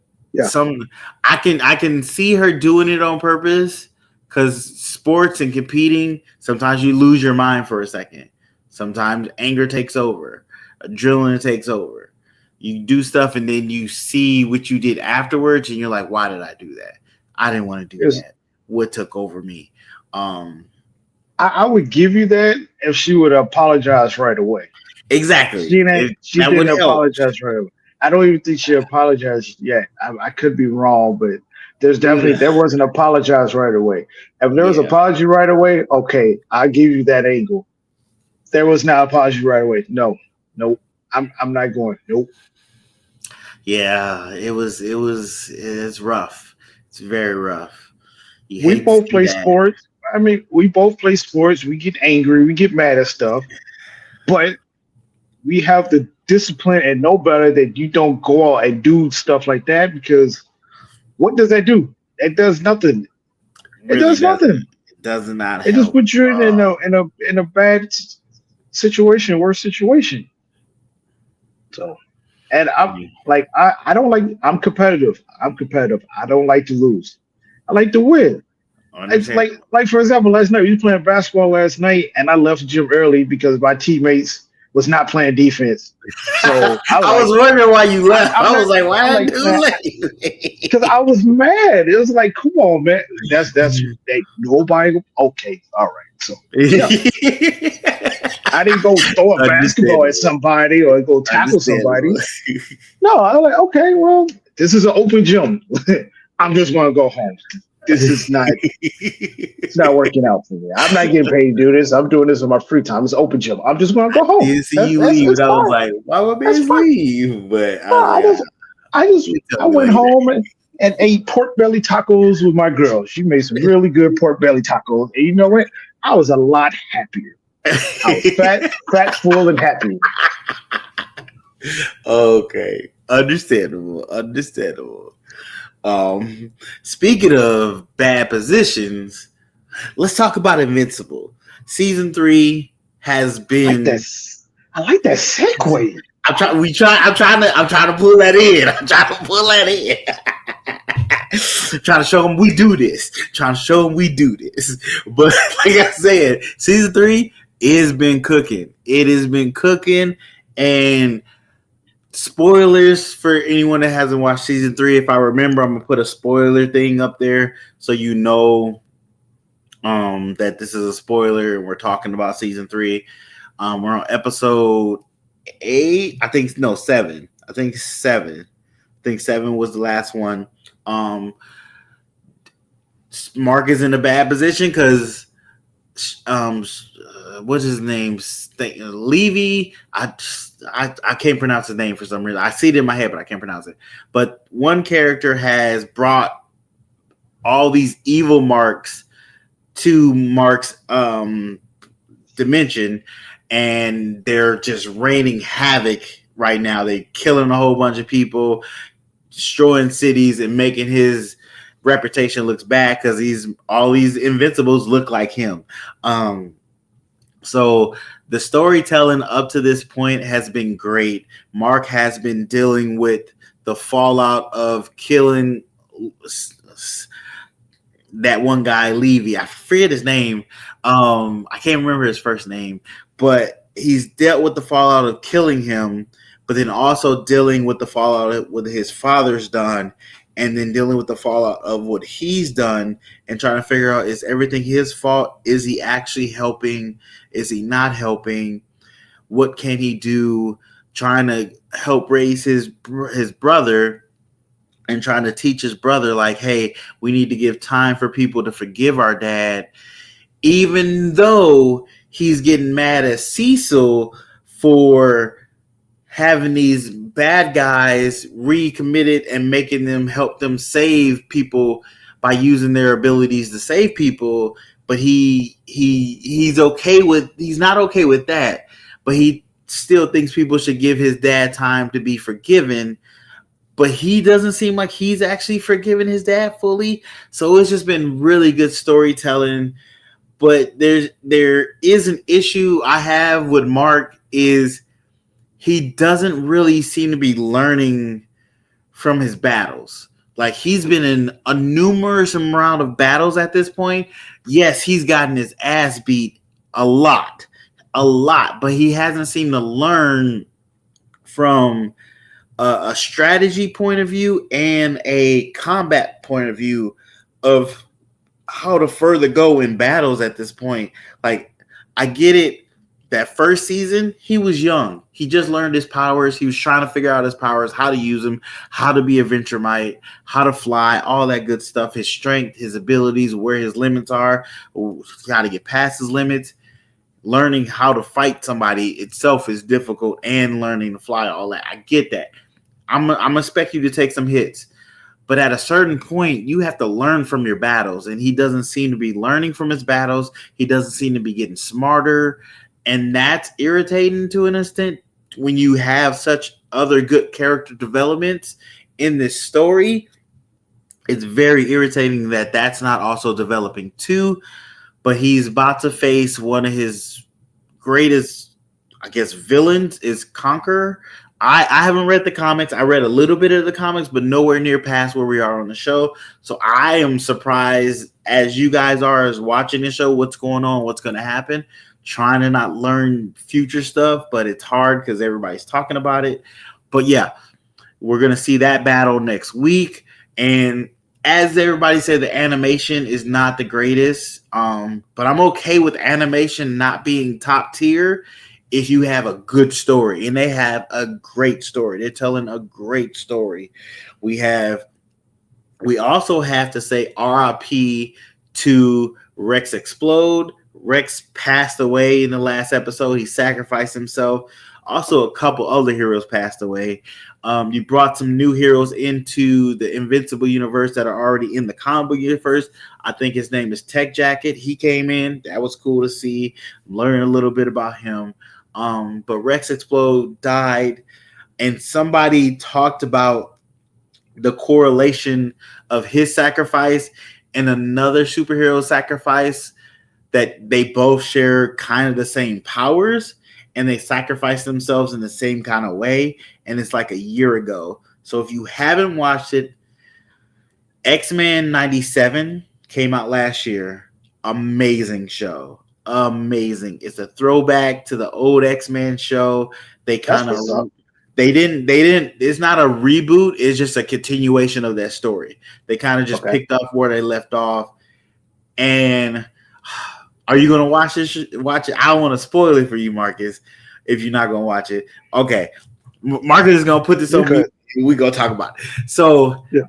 I can see her doing it on purpose because sports and competing, sometimes you lose your mind for a second. Sometimes anger takes over, adrenaline takes over. You do stuff and then you see what you did afterwards and you're like, why did I do that? I didn't want to do that. What took over me? I would give you that if she would apologize right away. Exactly. She didn't apologize right away. I don't even think she apologized yet. I could be wrong, but there wasn't apologize right away. If there was apology right away, okay, I'll give you that angle. There was no apology right away. No, I'm not going. Nope. Yeah, it's rough. It's very rough. We both play sports. I mean, we both play sports. We get angry. We get mad at stuff. But we have the discipline and know better that you don't go out and do stuff like that because what does that do? It does nothing. It does nothing. It does not help. It just puts you in a bad situation, worse situation. So, and I'm like, I don't like. I'm competitive. I don't like to lose. I like to win. It's like for example, last night we were playing basketball last night, and I left the gym early because my teammates was not playing defense. So I was wondering why you left. I was like, why are you late? Because I was mad. It was like, come on, man. That's nobody. Okay, all right. So yeah. I didn't go throw a basketball at somebody or go tackle somebody. No, I was like, okay, well, this is an open gym. I'm just going to go home. This is not. It's not working out for me. I'm not getting paid to do this. I'm doing this in my free time. It's open gym. I'm just going to go home. You see you leave. I was like, why would I leave? But I went home and ate pork belly tacos with my girl. She made some really good pork belly tacos. And you know what? I was a lot happier. I was fat, full, and happy. Okay. Understandable. Speaking of bad positions, let's talk about Invincible. Season 3 has been. I like that segue. I'm trying to pull that in. Trying to show them we do this. But like I said, season 3 has been cooking. It has been cooking, and spoilers for anyone that hasn't watched season 3. If I remember, I'm gonna put a spoiler thing up there so you know that this is a spoiler and we're talking about season 3. We're on episode 8. I think 7. I think 7. I think 7 was the last one. Mark is in a bad position because what's his name? Levy. I can't pronounce his name for some reason. I see it in my head, but I can't pronounce it. But one character has brought all these evil marks to Mark's dimension, and they're just raining havoc right now. They're killing a whole bunch of people, destroying cities, and making his reputation looks bad because all these Invincibles look like him. So the storytelling up to this point has been great. Mark has been dealing with the fallout of killing that one guy, Levy. I forget his name. I can't remember his first name, but he's dealt with the fallout of killing him, but then also dealing with the fallout of what his father's done, and then dealing with the fallout of what he's done and trying to figure out, is everything his fault? Is he actually helping? Is he not helping? What can he do? Trying to help raise his brother and trying to teach his brother, like, hey, we need to give time for people to forgive our dad, even though he's getting mad at Cecil for having these bad guys recommitted and making them help them save people by using their abilities to save people. But he's not okay with that, but he still thinks people should give his dad time to be forgiven. But he doesn't seem like he's actually forgiven his dad fully. So it's just been really good storytelling. But there is an issue I have with Mark, is he doesn't really seem to be learning from his battles. Like, he's been in a numerous amount of battles at this point. Yes, he's gotten his ass beat a lot, but he hasn't seemed to learn from a strategy point of view and a combat point of view of how to further go in battles at this point. Like, I get it. That first season, he was young. He just learned his powers. He was trying to figure out his powers, how to use them, how to be a Venturemite, how to fly, all that good stuff. His strength, his abilities, where his limits are, how to get past his limits. Learning how to fight somebody itself is difficult, and learning to fly, all that. I get that. I'm expect you to take some hits. But at a certain point, you have to learn from your battles. And he doesn't seem to be learning from his battles. He doesn't seem to be getting smarter. And that's irritating to an extent when you have such other good character developments in this story. It's very irritating that that's not also developing too. But he's about to face one of his greatest, I guess, villains is Conqueror. I haven't read the comics. I read a little bit of the comics, but nowhere near past where we are on the show. So I am surprised, as you guys are, as watching the show, what's going on, what's going to happen. Trying to not learn future stuff, but it's hard because everybody's talking about it. But yeah, we're going to see that battle next week. And as everybody said, the animation is not the greatest, but I'm okay with animation not being top tier if you have a good story. And they have a great story. They're telling a great story. We also have to say RIP to Rex Explode. Rex passed away in the last episode. He sacrificed himself. Also, a couple other heroes passed away. You brought some new heroes into the Invincible universe that are already in the comic book universe. I think his name is Tech Jacket. He came in. That was cool to see. Learn a little bit about him. But Rex Explode died, and somebody talked about the correlation of his sacrifice and another superhero sacrifice, that they both share kind of the same powers and they sacrifice themselves in the same kind of way. And it's like a year ago. So if you haven't watched it, X-Men 97 came out last year. Amazing show. Amazing. It's a throwback to the old X-Men show. They kind of, they didn't, it's not a reboot. It's just a continuation of that story. They kind of just picked up where they left off. And Are you gonna watch this? Watch it. I don't want to spoil it for you, Marcus. If you're not gonna watch it, okay. Marcus is gonna put this on mute. We gonna talk about it. So yeah,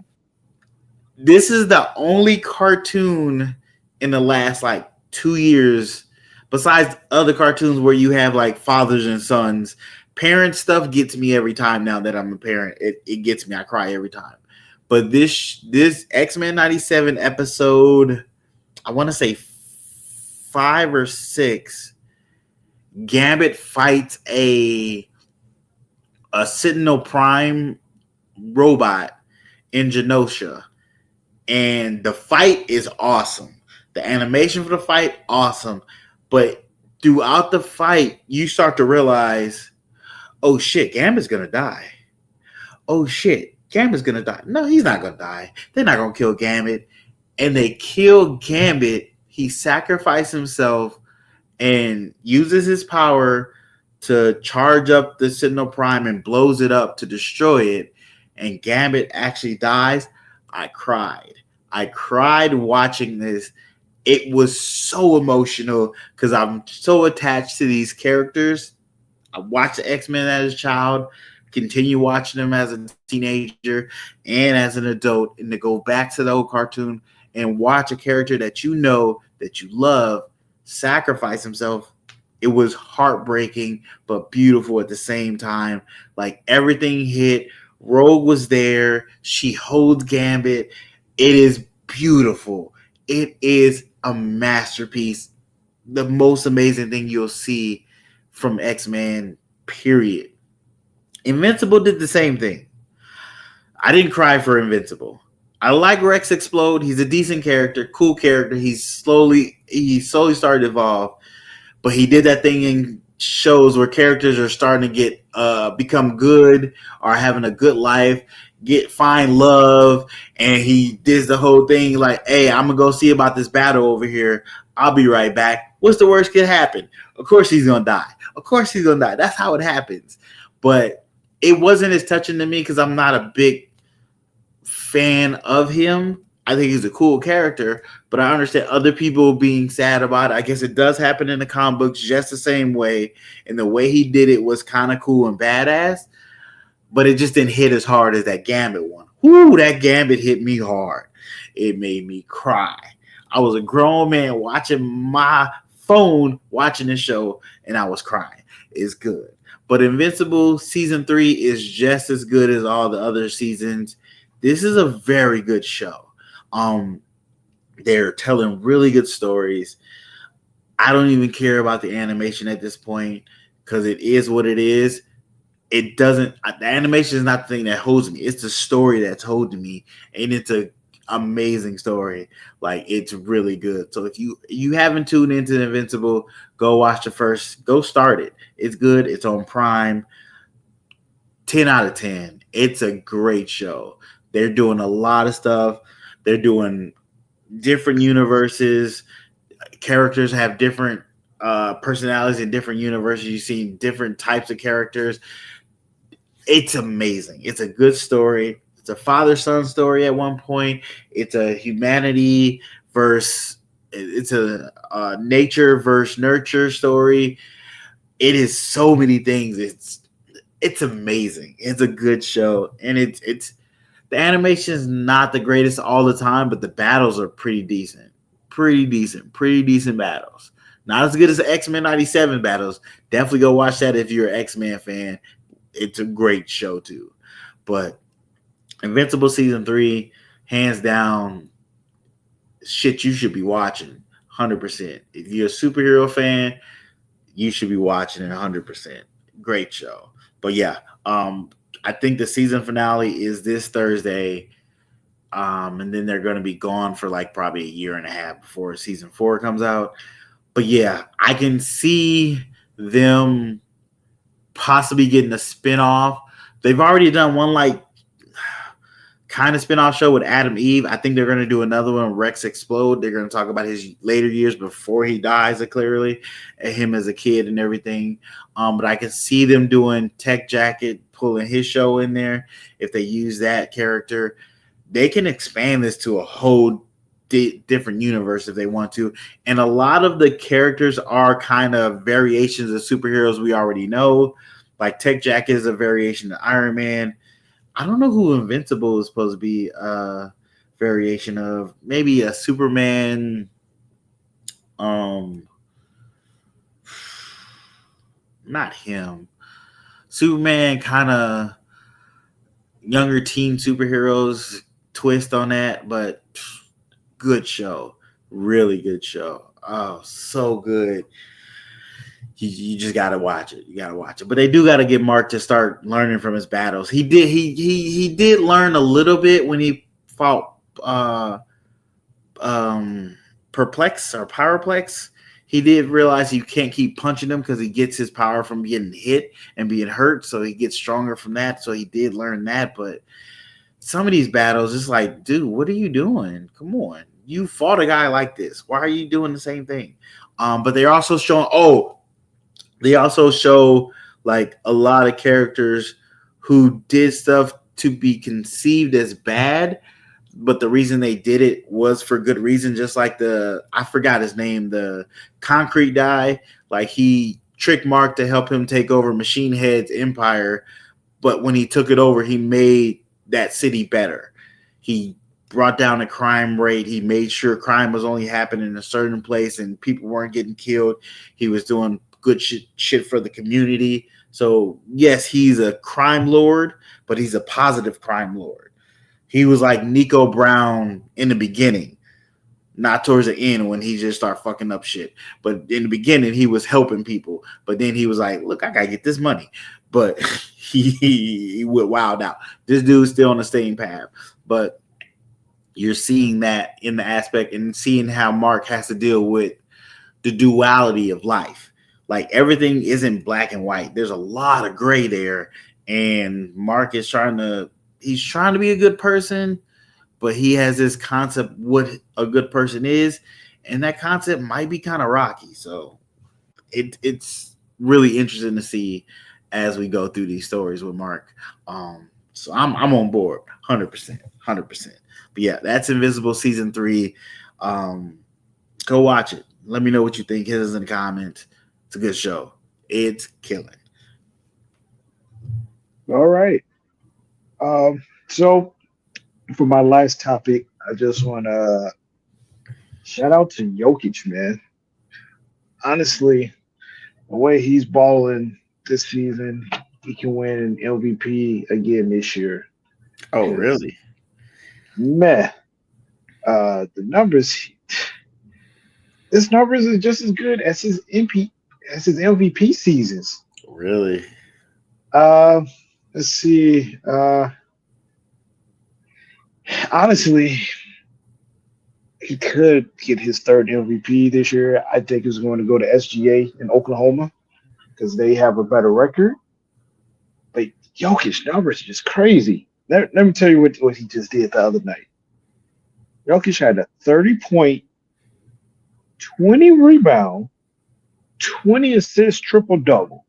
this is the only cartoon in the last like 2 years, besides other cartoons where you have like fathers and sons. Parent stuff gets me every time now that I'm a parent. It gets me. I cry every time. But this X-Men 97 episode, I want to say 5 or 6, Gambit fights a Sentinel Prime robot in Genosha. And the fight is awesome. The animation for the fight, awesome. But throughout the fight, you start to realize, oh shit, Gambit's gonna die. Oh shit, Gambit's gonna die. No, he's not gonna die. They're not gonna kill Gambit. And they kill Gambit. He sacrificed himself and uses his power to charge up the Sentinel Prime and blows it up to destroy it. And Gambit actually dies. I cried watching this. It was so emotional because I'm so attached to these characters. I watched the X-Men as a child, continue watching them as a teenager and as an adult, and to go back to the old cartoon and watch a character that you know, that you love, sacrifice himself. It was heartbreaking, but beautiful at the same time. Like everything hit. Rogue was there. She holds Gambit. It is beautiful. It is a masterpiece. The most amazing thing you'll see from X-Men, period. Invincible did the same thing. I didn't cry for Invincible. I like Rex Explode. He's a decent character, cool character. He slowly started to evolve, but he did that thing in shows where characters are starting to get become good or having a good life, find love, and he does the whole thing like, hey, I'm gonna go see about this battle over here. I'll be right back. What's the worst could happen? Of course he's gonna die. Of course he's gonna die. That's how it happens. But it wasn't as touching to me because I'm not a big fan of him. I think he's a cool character, but I understand other people being sad about it. I guess it does happen in the comic books just the same way, and the way he did it was kind of cool and badass, but it just didn't hit as hard as that Gambit one. Whoo, that Gambit hit me hard. It made me cry. I was a grown man watching my phone, watching the show, and I was crying. It's good. But Invincible season 3 is just as good as all the other seasons. This is a very good show. They're telling really good stories. I don't even care about the animation at this point because it is what it is. It doesn't. The animation is not the thing that holds me. It's the story that's holding me, and it's a amazing story. Like, it's really good. So if you haven't tuned into Invincible, go watch go start it. It's good. It's on Prime. 10 out of 10. It's a great show. They're doing a lot of stuff. They're doing different universes. Characters have different personalities in different universes. You see different types of characters. It's amazing. It's a good story. It's a father-son story at one point. It's a humanity versus, it's a nature versus nurture story. It is so many things. It's amazing. It's a good show, and it's the animation is not the greatest all the time, but the battles are pretty decent battles. Not as good as the X-Men 97 battles. Definitely go watch that if you're an X-Men fan. It's a great show too. But Invincible season 3, hands down, shit you should be watching 100%. If you're a superhero fan, you should be watching it 100%. Great show. But yeah, I think the season finale is this Thursday. And then they're going to be gone for like probably a year and a half before season 4 comes out. But yeah, I can see them possibly getting a spinoff. They've already done one like kind of spinoff show with Adam Eve. I think they're going to do another one, Rex Explode. They're going to talk about his later years before he dies, clearly, and him as a kid and everything. But I can see them doing Tech Jacket, pulling his show in there. If they use that character, they can expand this to a whole different universe if they want to. And a lot of the characters are kind of variations of superheroes we already know. Like Tech Jack is a variation of Iron Man. I don't know who Invincible is supposed to be a variation of. Maybe a Superman. Not him. Superman kind of younger teen superheroes twist on that, but good show. Really good show. Oh, so good. You just gotta watch it. You gotta watch it. But they do gotta get Mark to start learning from his battles. He did learn a little bit when he fought Perplex or Powerplex. He did realize you can't keep punching him because he gets his power from getting hit and being hurt, so he gets stronger from that. So he did learn that. But some of these battles, it's like, dude, what are you doing? Come on. You fought a guy like this. Why are you doing the same thing? But they're also showing, they also show like a lot of characters who did stuff to be conceived as bad, but the reason they did it was for good reason. Just like I forgot his name, the concrete guy, like he tricked Mark to help him take over Machine Head's empire. But when he took it over, he made that city better. He brought down the crime rate. He made sure crime was only happening in a certain place and people weren't getting killed. He was doing good shit for the community. So yes, he's a crime lord, but he's a positive crime lord. He was like Nico Brown in the beginning, not towards the end when he just started fucking up shit. But in the beginning, he was helping people. But then he was like, look, I got to get this money. But he went wild out. This dude's still on the same path. But you're seeing that in the aspect and seeing how Mark has to deal with the duality of life. Like everything isn't black and white. There's a lot of gray there. And Mark is trying to be a good person, but he has this concept what a good person is, and that concept might be kind of rocky. So it's really interesting to see as we go through these stories with Mark. So I'm on board 100%. But yeah, that's Invincible season 3. Go watch it. Let me know what you think. Hit us in the comments. It's a good show. It's killing. All right. So for my last topic, I just want to shout out to Jokić, man. Honestly, the way he's balling this season, he can win an MVP again this year. Oh, really? Man, the numbers. His numbers are just as good as his MVP seasons. Really? Let's see. Honestly, he could get his third MVP this year. I think he's going to go to SGA in Oklahoma because they have a better record. But Jokić numbers are just crazy. Let me tell you what he just did the other night. Jokić had a 30-point, 20 rebound, 20 assist triple-double.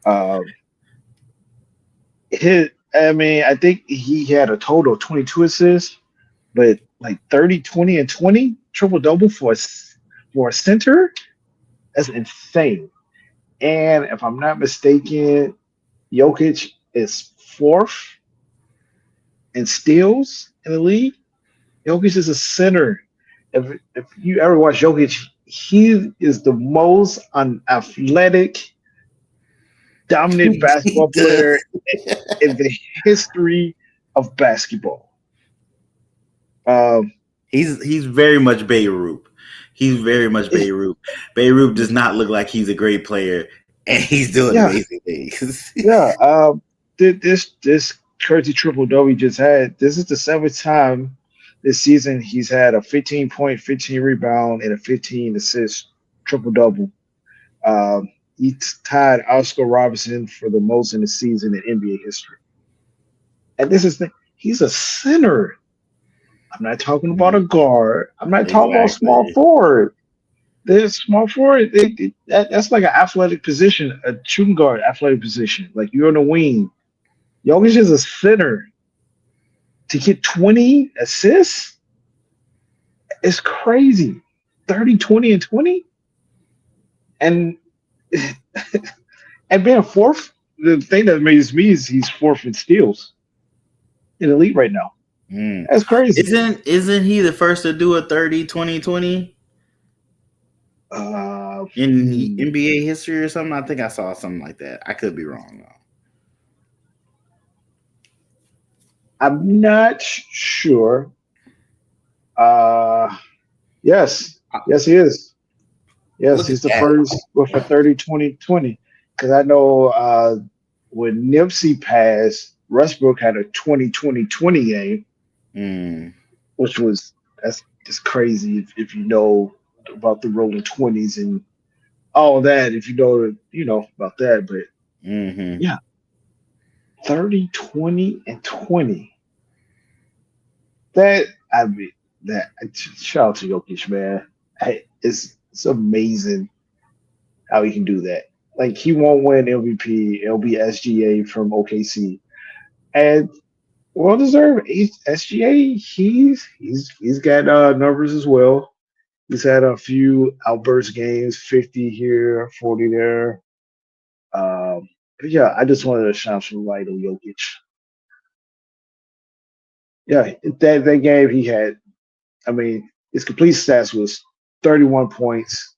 I think he had a total of 22 assists, but like 30, 20, and 20 triple-double for a center, that's insane. And if I'm not mistaken, Jokić is 4th in steals in the league. Jokić is a center. If you ever watch Jokić, he is the most unathletic, dominant basketball player in the history of basketball. He's very much Beirut. He's very much Beirut. Beirut does not look like he's a great player, and he's doing amazing things. This crazy triple-double he just had, this is the 7th time this season he's had a 15-point, 15 rebound, and a 15 assist triple-double. He tied Oscar Robertson for the most in the season in NBA history. And he's a center. I'm not talking about a guard. I'm not talking about small forward. There's small forward. That's like an athletic position, a shooting guard athletic position. Like you're on the wing. Jokić is a center. To get 20 assists, It's crazy. 30, 20, and 20? And and being fourth, the thing that amazes me is he's fourth in steals in the league right now. Mm. That's crazy. Isn't he the first to do a 30, 20, 20 in NBA history or something? I think I saw something like that. I could be wrong though. I'm not sure. Yes, he is. Yes, Look he's at the that. first with a 30, 20, 20. Because I know when Nipsey passed, Westbrook had a 20, 20, 20 game, which that's just crazy if you know about the rolling 20s and all that, if you know about that. But yeah, 30, 20, and 20. That, I mean, that shout out to Jokic, man. It's amazing how he can do that. Like he won't win MVP. It'll be SGA from OKC, and well deserved. SGA. He's got numbers as well. He's had a few outburst games, 50 here, 40 there. But yeah, I just wanted to shout some light on Jokic. Yeah, that game he had. I mean, his complete stats was 31 points,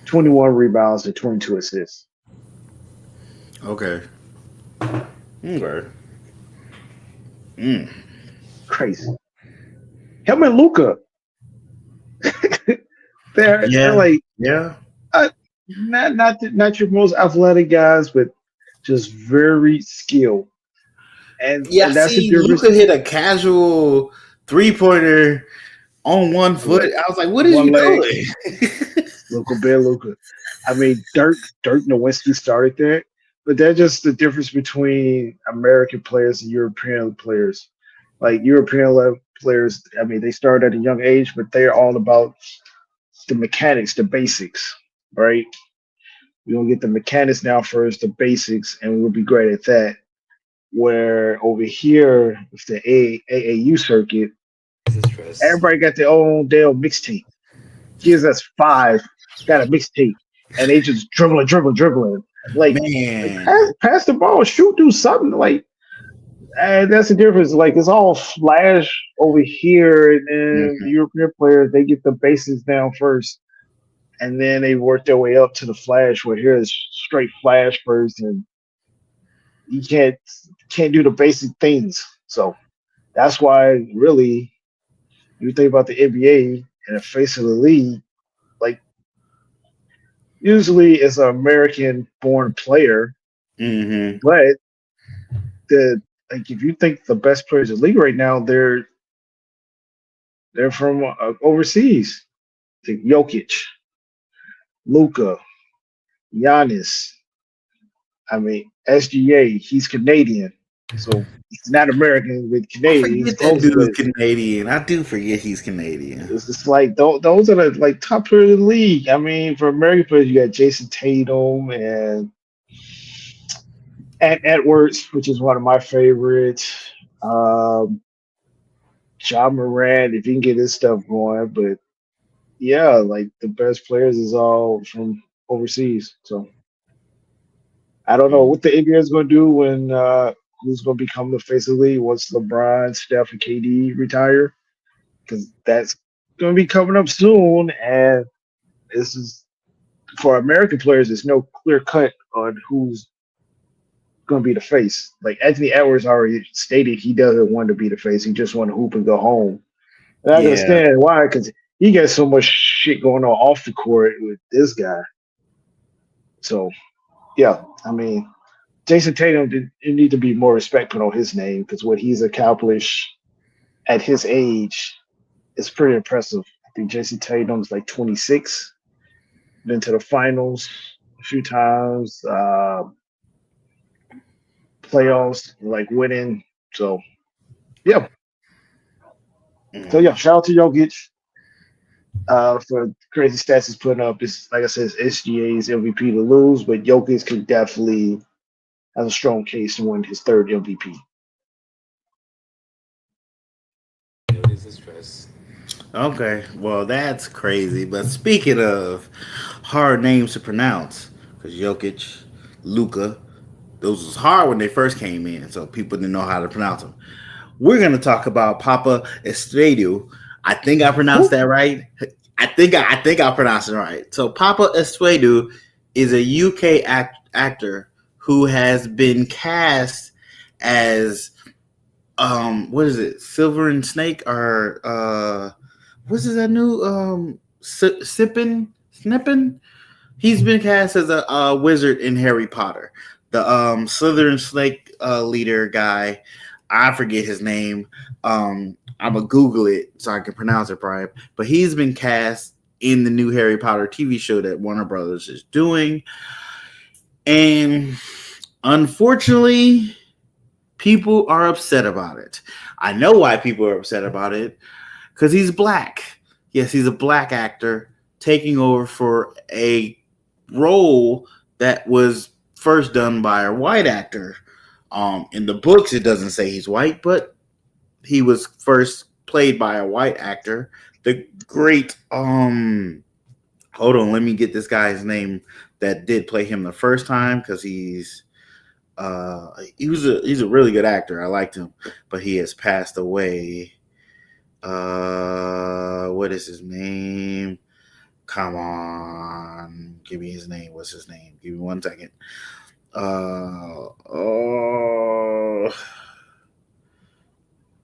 21 rebounds, and 22 assists. Okay. Okay. Crazy. Him and Luca. they're like not your most athletic guys, but just very skilled. And that's the See, difference. Luca hit a casual 3-pointer on 1 foot. I was like, what is One you leg. doing? Luca. I mean, Dirk Nowitzki started that, but that's just the difference between American players and European players. Like European players, I mean, they start at a young age, but they're all about the mechanics, the basics, right? We're gonna get the mechanics now first, the basics, and we'll be great at that. Where over here with the AAU circuit, everybody got their own damn mixtape. Kids that's 5 got a mixtape, and they just dribbling. Like pass the ball, shoot, do something. Like, and that's the difference. Like it's all flash over here, and then the European players they get the basics down first, and then they work their way up to the flash. Where here is straight flash first, and you can't do the basic things. So that's why really you think about the NBA and the face of the league, like usually it's an American born player, but if you think the best players in the league right now, they're from overseas. Think Jokic, Luca, Giannis. I mean, SGA, he's Canadian. So he's not American, but Canadian. He's close, dude's Canadian. I do forget he's Canadian. It's just like those are the like top players of the league. I mean, for American players, you got Jason Tatum and Edwards, which is one of my favorites. John Moran, if he can get his stuff going, but yeah, like the best players is all from overseas. So I don't know what the NBA is going to do when who's going to become the face of the league once LeBron, Steph, and KD retire, because that's going to be coming up soon. And this is for American players. There's no clear cut on who's going to be the face. Like Anthony Edwards already stated, he doesn't want to be the face. He just want to hoop and go home. And I understand why, because he got so much shit going on off the court with this guy. So, yeah, I mean, Jason Tatum, you need to be more respectful on his name because what he's accomplished at his age is pretty impressive. I think Jason Tatum's like 26, been to the finals a few times, playoffs, like winning. So, yeah. So, yeah, shout out to Jokic for crazy stats he's putting up. It's, like I said, it's SGA's MVP to lose, but Jokic could definitely have a strong case to win his third MVP. Okay, well that's crazy. But speaking of hard names to pronounce, because Jokic, Luca, those was hard when they first came in, so people didn't know how to pronounce them. We're gonna talk about Paapa Essiedu. I think I pronounced Who? that right. I think I pronounced it right. So Paapa Essiedu is a UK actor who has been cast as what is it, Silver and Snake, or what's that new Snippin? He's been cast as a wizard in Harry Potter. The Slytherin Snake leader guy, I forget his name. I'm gonna Google it so I can pronounce it right. But he's been cast in the new Harry Potter TV show that Warner Brothers is doing, and unfortunately, people are upset about it. I know why people are upset about it, because he's black. Yes, he's a black actor taking over for a role that was first done by a white actor. In the books, it doesn't say he's white, but he was first played by a white actor. The great hold on, let me get this guy's name that did play him the first time, because he's a really good actor. I liked him, but he has passed away. What is his name? Come on, give me his name. What's his name? Give me 1 second. Oh,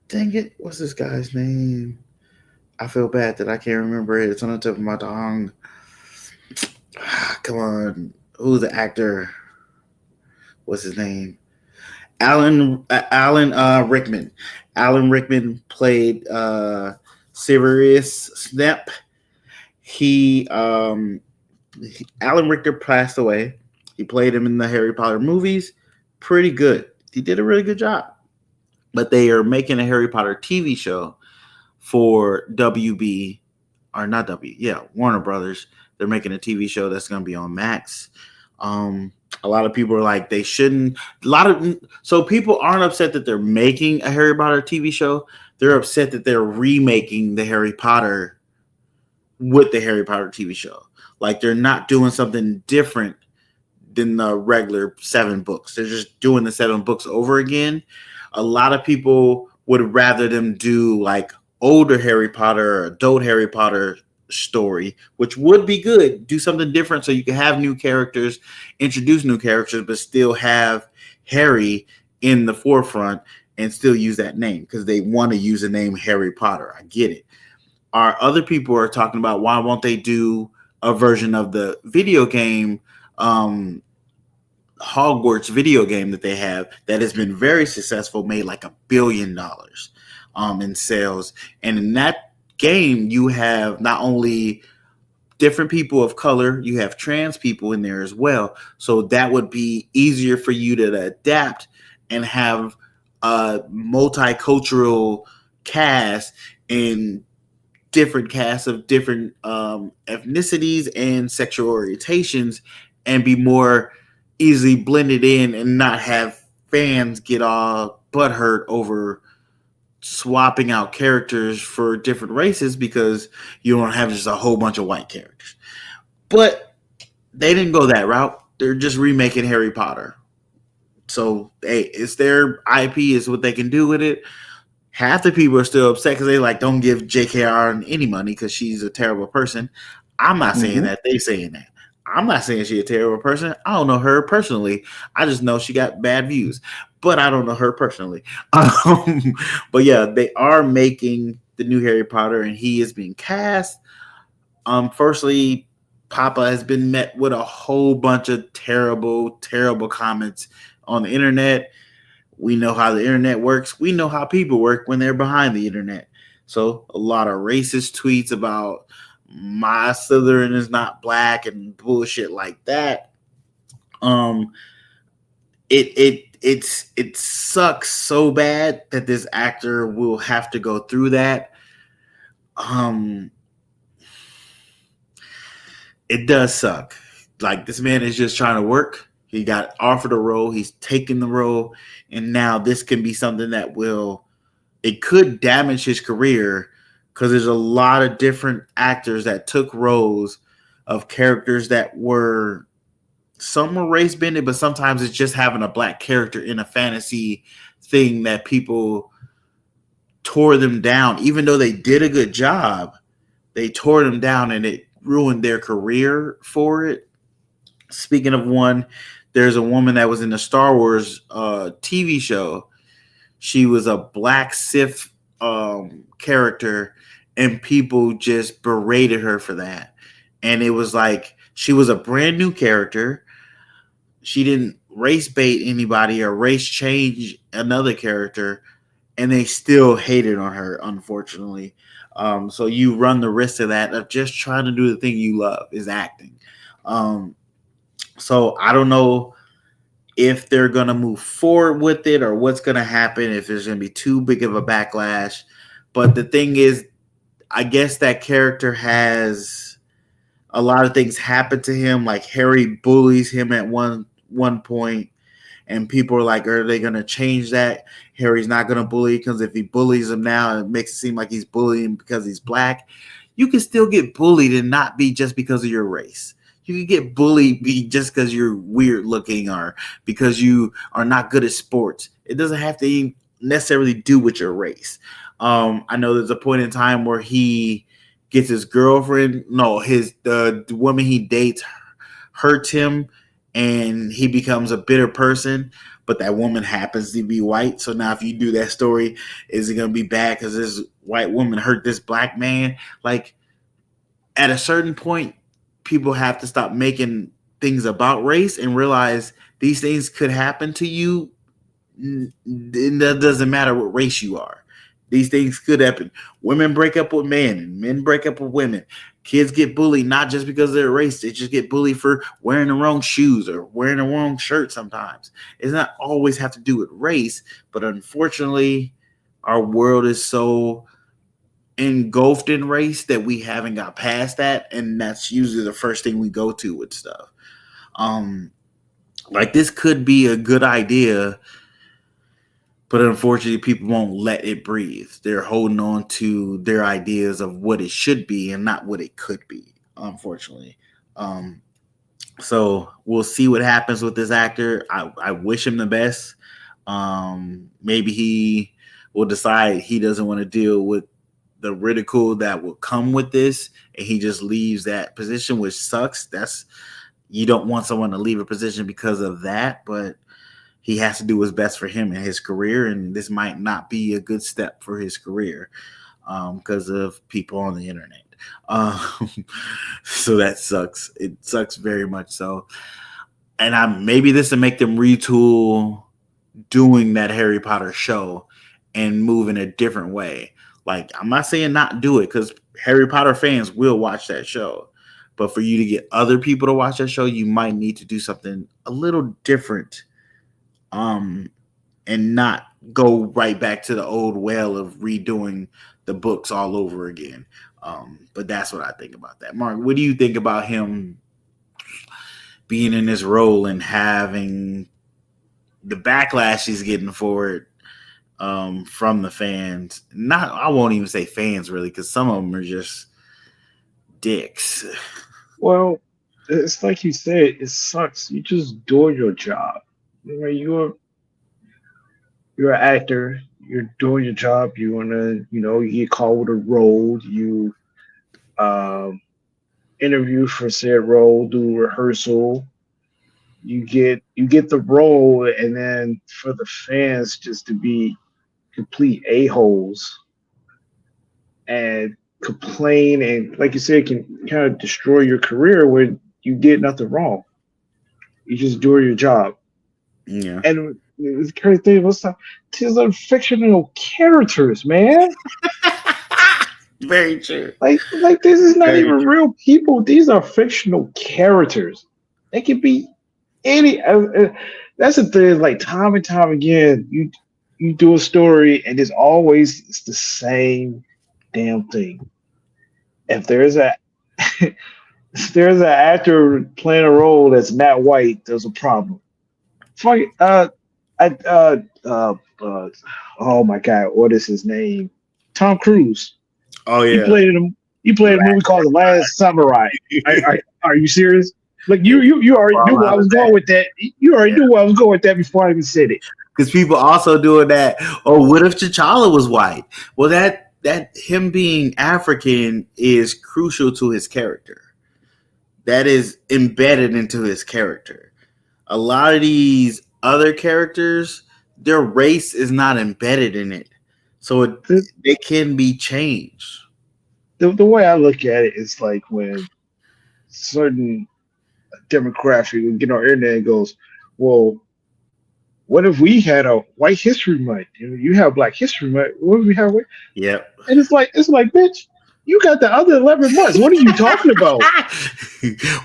dang it! What's this guy's name? I feel bad that I can't remember it. It's on the tip of my tongue. Come on, who's the actor? What's his name? Alan Rickman. Alan Rickman played Severus Snape. He Alan Richter passed away. He played him in the Harry Potter movies. Pretty good. He did a really good job. But they are making a Harry Potter TV show for WB, or not W, yeah, Warner Brothers. They're making a TV show that's going to be on Max. A lot of people are like, they shouldn't. So people aren't upset that they're making a Harry Potter TV show. They're upset that they're remaking the Harry Potter with the Harry Potter TV show. Like, they're not doing something different than the regular 7 books. They're just doing the 7 books over again. A lot of people would rather them do like older Harry Potter or adult Harry Potter story, which would be good. Do something different so you can have new characters, introduce new characters, but still have Harry in the forefront and still use that name, because they want to use the name Harry Potter. I get it. Our other people are talking about, why won't they do a version of the video game, Hogwarts video game that they have that has been very successful, made like $1 billion in sales. And in that game, you have not only different people of color, you have trans people in there as well. So that would be easier for you to adapt and have a multicultural cast and different casts of different ethnicities and sexual orientations, and be more easily blended in and not have fans get all butthurt over swapping out characters for different races, because you don't have just a whole bunch of white characters. But they didn't go that route. They're just remaking Harry Potter. So, hey, it's their IP, is what they can do with it. Half the people are still upset because they like, don't give JKR any money because she's a terrible person. I'm not saying that. They saying that. I'm not saying she's a terrible person. I don't know her personally. I just know she got bad views, but I don't know her personally. But yeah, they are making the new Harry Potter, and he is being cast. Firstly, Paapa has been met with a whole bunch of terrible, terrible comments on the internet. We know how the internet works. We know how people work when they're behind the internet. So a lot of racist tweets about my Slytherin is not black and bullshit like that. It sucks so bad that this actor will have to go through that. It does suck. Like, this man is just trying to work. He got offered a role. He's taken the role, and now this can be something that it could damage his career because there's a lot of different actors that took roles of characters that were some were race bended, but sometimes it's just having a black character in a fantasy thing that people tore them down. Even though they did a good job, they tore them down and it ruined their career for it. Speaking of one, there's a woman that was in the Star Wars TV show. She was a black Sith character, and people just berated her for that. And it was like she was a brand new character. She didn't race bait anybody or race change another character, and they still hated on her, unfortunately. So you run the risk of that, of just trying to do the thing you love, is acting. So I don't know if they're going to move forward with it or what's going to happen, if there's going to be too big of a backlash. But the thing is, I guess that character has a lot of things happen to him. Like Harry bullies him at one point, and people are like, are they going to change that? Harry's not going to bully, because if he bullies him now, it makes it seem like he's bullying because he's black. You can still get bullied and not be just because of your race. You can get bullied just because you're weird looking or because you are not good at sports. It doesn't have to necessarily do with your race. I know there's a point in time where he gets his girlfriend, the woman he dates hurts him, and he becomes a bitter person. But that woman happens to be white. So now if you do that story, is it going to be bad because this white woman hurt this black man? Like, at a certain point, people have to stop making things about race and realize these things could happen to you. It doesn't matter what race you are. These things could happen. Women break up with men and men break up with women. Kids get bullied not just because of their race. They just get bullied for wearing the wrong shoes or wearing the wrong shirt sometimes. It's not always have to do with race, but unfortunately, our world is so engulfed in race that we haven't got past that, and that's usually the first thing we go to with stuff. Like, this could be a good idea, but unfortunately people won't let it breathe. They're holding on to their ideas of what it should be and not what it could be, unfortunately. So we'll see what happens with this actor. I wish him the best. Maybe he will decide he doesn't want to deal with the ridicule that will come with this, and he just leaves that position, which sucks. You don't want someone to leave a position because of that, but he has to do what's best for him and his career, and this might not be a good step for his career because of people on the internet. So that sucks. It sucks very much so. And maybe this will make them retool doing that Harry Potter show and move in a different way. Like, I'm not saying not do it, because Harry Potter fans will watch that show. But for you to get other people to watch that show, you might need to do something a little different, and not go right back to the old well of redoing the books all over again. But that's what I think about that. Mark, what do you think about him being in this role and having the backlash he's getting for it? From the fans. I won't even say fans really, because some of them are just dicks. Well, it's like you said, it sucks. You just doing your job. You're an actor. You're doing your job. You wanna, you get called a role. You interview for said role, do rehearsal. You get the role, and then for the fans just to be complete a-holes and complain, and like you said, can kind of destroy your career when you did nothing wrong. You just do your job. Yeah. And the crazy thing was, these are fictional characters, man. Very true. Like this is not even real people. These are fictional characters. They could be any. That's the thing. Like, time and time again, you do a story, and it's the same damn thing. If there's an actor playing a role that's not white, there's a problem. Oh my God, what is his name? Tom Cruise. Oh He yeah. played in a movie called The Last Samurai. Are you serious? Like you already knew where I was going with that. You already knew where I was going with that before I even said it. Because people also doing that. Oh, what if T'Challa was white? Well, that him being African is crucial to his character. That is embedded into his character. A lot of these other characters, their race is not embedded in it, so it can be changed. The way I look at it is like when certain demographic would get on the internet and goes, well, what if we had a White History Month? You have Black History Month. What if we have? Yep. And it's like, bitch, you got the other 11 months. What are you talking about?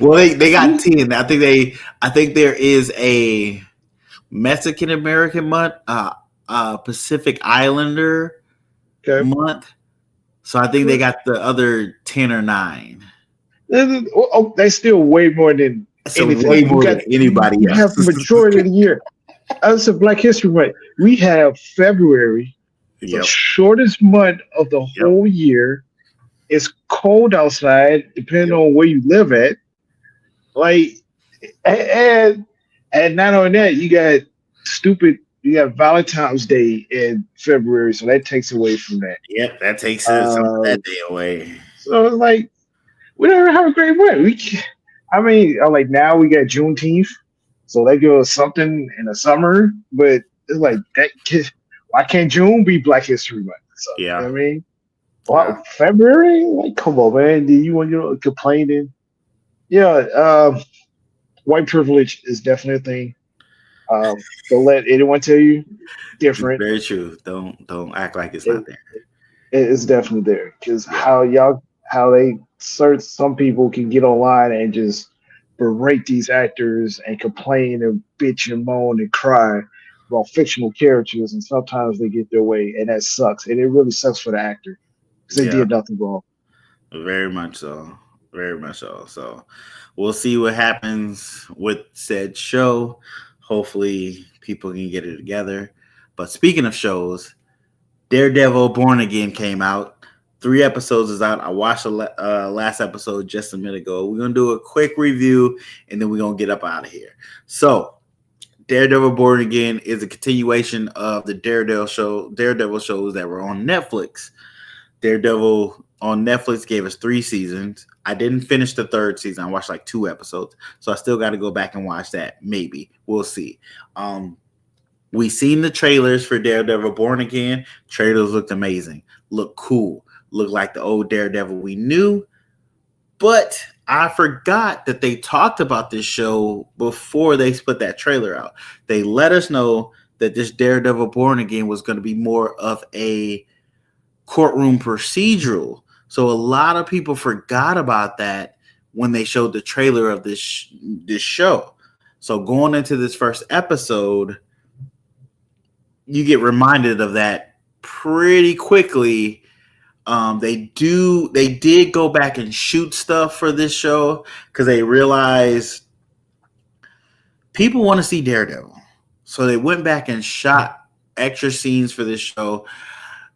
Well, they got 10. I think there is a Mexican American month, Pacific Islander month. So I think they got the other 10 or 9. Oh, that's still way more than anything. Way more than anybody else. You have the majority of the year. As a Black History Month, we have February, the shortest month of the whole year. It's cold outside, depending on where you live at. Like, and not only that, you got Valentine's Day in February, so that takes away from that. Yep, that takes some of that day away. So it's like we don't have a great month. Like now we got Juneteenth, so that gives us something in the summer. But it's like that. Why can't June be Black History Month? So, you know what I mean, well, February, like, come on, man. Do you want complaining? Yeah, white privilege is definitely a thing. Don't let anyone tell you different. Very true. Don't act like it's not there. It's definitely there because how some people can get online and just berate these actors and complain and bitch and moan and cry about fictional characters, and sometimes they get their way, and that sucks. And it really sucks for the actor because they did nothing wrong. Very much so. Very much so. So we'll see what happens with said show. Hopefully people can get it together. But speaking of shows, Daredevil Born Again came out. 3 episodes is out. I watched the last episode just a minute ago. We're going to do a quick review, and then we're going to get up out of here. So Daredevil Born Again is a continuation of the Daredevil shows that were on Netflix. Daredevil on Netflix gave us 3 seasons. I didn't finish the 3rd season. I watched like 2 episodes. So I still got to go back and watch that. Maybe. We'll see. We seen the trailers for Daredevil Born Again. Trailers looked amazing. Looked cool. Looked like the old Daredevil we knew. But I forgot that they talked about this show before they put that trailer out. They let us know that this Daredevil Born Again was going to be more of a courtroom procedural. So a lot of people forgot about that when they showed the trailer of this show. So going into this first episode, you get reminded of that pretty quickly. They did go back and shoot stuff for this show because they realized people want to see Daredevil. So they went back and shot extra scenes for this show,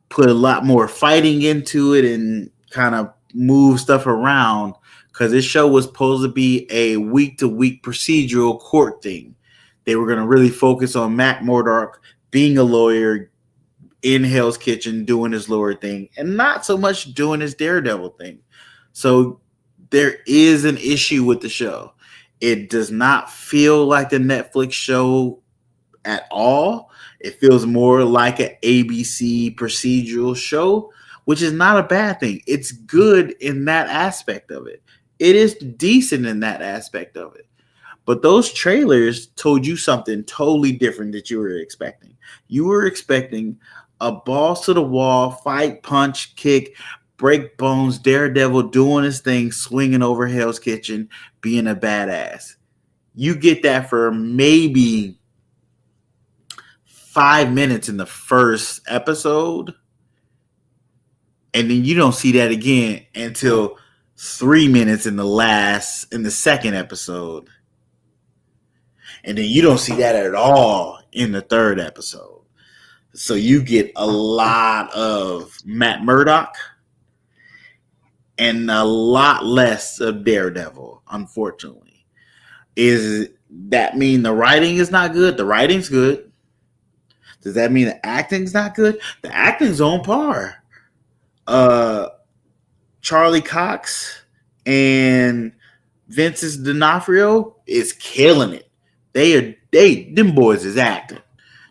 put a lot more fighting into it, and kind of move stuff around because this show was supposed to be a week-to-week procedural court thing. They were going to really focus on Matt Murdock being a lawyer in Hell's Kitchen, doing his lawyer thing, and not so much doing his Daredevil thing. So there is an issue with the show. It does not feel like the Netflix show at all. It feels more like an ABC procedural show, which is not a bad thing. It's good in that aspect of it. It is decent in that aspect of it. But those trailers told you something totally different that you were expecting. You were expecting a balls to the wall, fight, punch, kick, break bones, Daredevil doing his thing, swinging over Hell's Kitchen, being a badass. You get that for maybe 5 minutes in the first episode, and then you don't see that again until 3 minutes in the second episode. And then you don't see that at all in the 3rd episode. So you get a lot of Matt Murdock and a lot less of Daredevil, unfortunately. Is that mean the writing is not good? The writing's good. Does that mean the acting's not good? The acting's on par. Charlie Cox and Vincent D'Onofrio is killing it. Them boys is acting.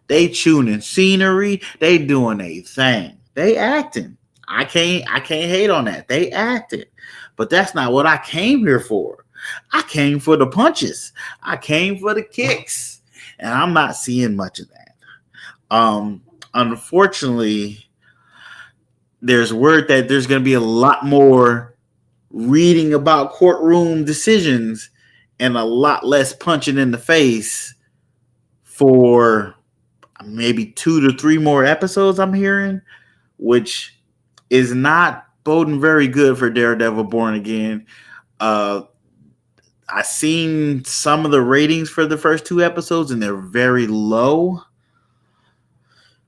They tuning scenery. They doing a thing. They acting. I can't hate on that. They acted. But that's not what I came here for. I came for the punches. I came for the kicks. And I'm not seeing much of that. Unfortunately, there's word that there's going to be a lot more reading about courtroom decisions and a lot less punching in the face for maybe 2 to 3 more episodes, I'm hearing, which is not boding very good for Daredevil Born Again. I seen some of the ratings for the first 2 episodes, and they're very low.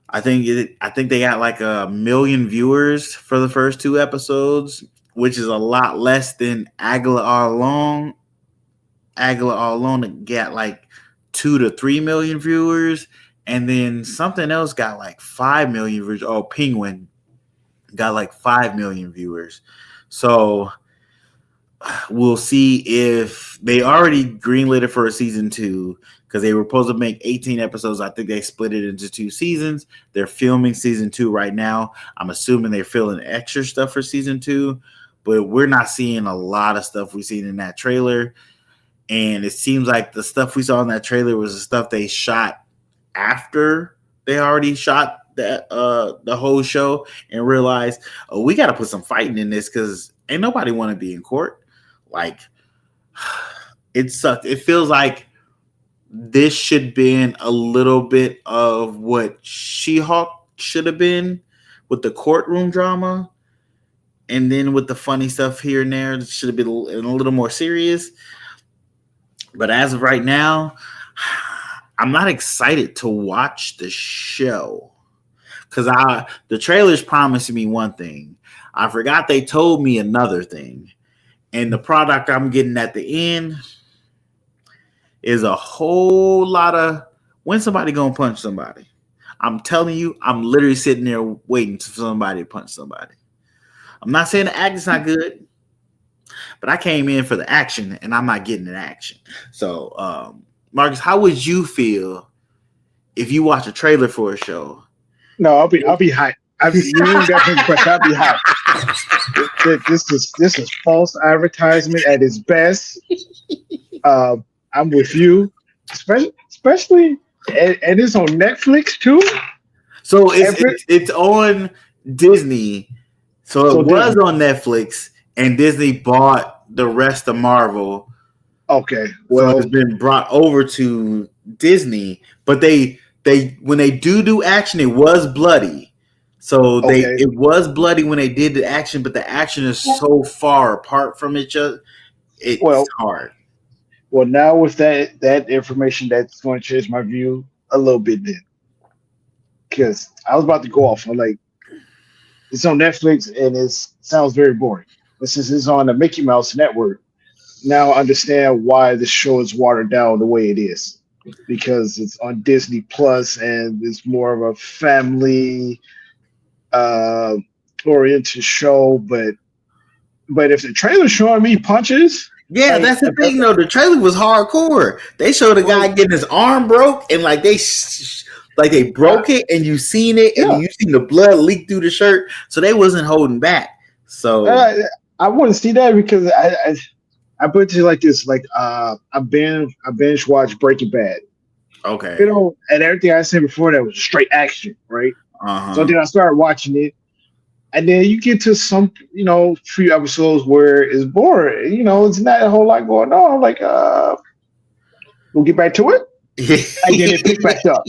I think they got like 1 million viewers for the first 2 episodes, which is a lot less than Agla All Alone. Agla All Alone got like 2 to 3 million viewers, and then something else got like 5 million viewers. Oh, Penguin got like 5 million viewers. So we'll see if they already greenlit it for a season 2 because they were supposed to make 18 episodes. I think they split it into 2 seasons. They're filming season 2 right now. I'm assuming they're filming extra stuff for season 2, but we're not seeing a lot of stuff we've seen in that trailer. And it seems like the stuff we saw in that trailer was the stuff they shot after they already shot that the whole show and realized, oh, we got to put some fighting in this because ain't nobody want to be in court. Like, it sucked. It feels like this should have been a little bit of what She-Hulk should have been with the courtroom drama. And then with the funny stuff here and there, it should have been a little more serious. But as of right now, I'm not excited to watch the show because the trailers promised me one thing. I forgot they told me another thing. And the product I'm getting at the end is a whole lot of when somebody gonna punch somebody. I'm telling you, I'm literally sitting there waiting for somebody to punch somebody. I'm not saying the acting's not good, but I came in for the action and I'm not getting an action. So, Marcus, how would you feel if you watch a trailer for a show? No, I'll be hyped. You ain't got to question. I'll be hyped. This is false advertisement at its best. I'm with you, especially, and it's on Netflix too. So it's on Disney. So it was on Netflix, and Disney bought the rest of Marvel. Okay, well, so it's been brought over to Disney, but they when they do action, it was bloody. So it was bloody when they did the action, but the action is so far apart from each other, it's hard. Well, now with that information, that's going to change my view a little bit then, because I was about to go off. I'm like, it's on Netflix and it sounds very boring. But since it's on the Mickey Mouse Network, now I understand why the show is watered down the way it is, because it's on Disney Plus and it's more of a family oriented show. But if the trailer's showing me punches, yeah, that's the thing though. The trailer was hardcore. They showed a guy getting his arm broke, and like they broke it, and you seen it, and you seen the blood leak through the shirt. So they wasn't holding back. So I wouldn't see that because I put it like this: like I binge watched Breaking Bad. Okay, and everything I said before that was straight action, right? Uh-huh. So then I started watching it. And then you get to some, few episodes where it's boring. It's not a whole lot going on. I'm like, we'll get back to it. And then it picked back up.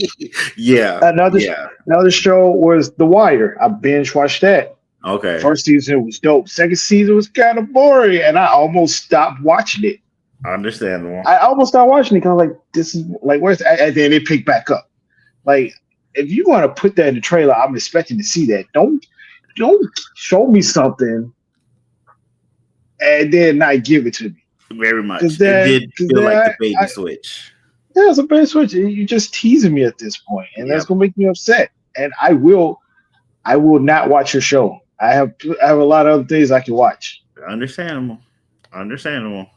Yeah. Another show was The Wire. I binge watched that. Okay. First season was dope. Second season was kind of boring, and I almost stopped watching it. Understandable. I almost stopped watching it because I'm like, this is like, where's that? And then it picked back up. Like, if you want to put that in the trailer, I'm expecting to see that. Don't show me something and then not give it to me. Very much. Because It did feel like the baby I, switch. yeah, it's a bait switch. You're just teasing me at this point, and that's Yep. gonna make me upset. And I will not watch your show. I have a lot of other things I can watch. Understandable.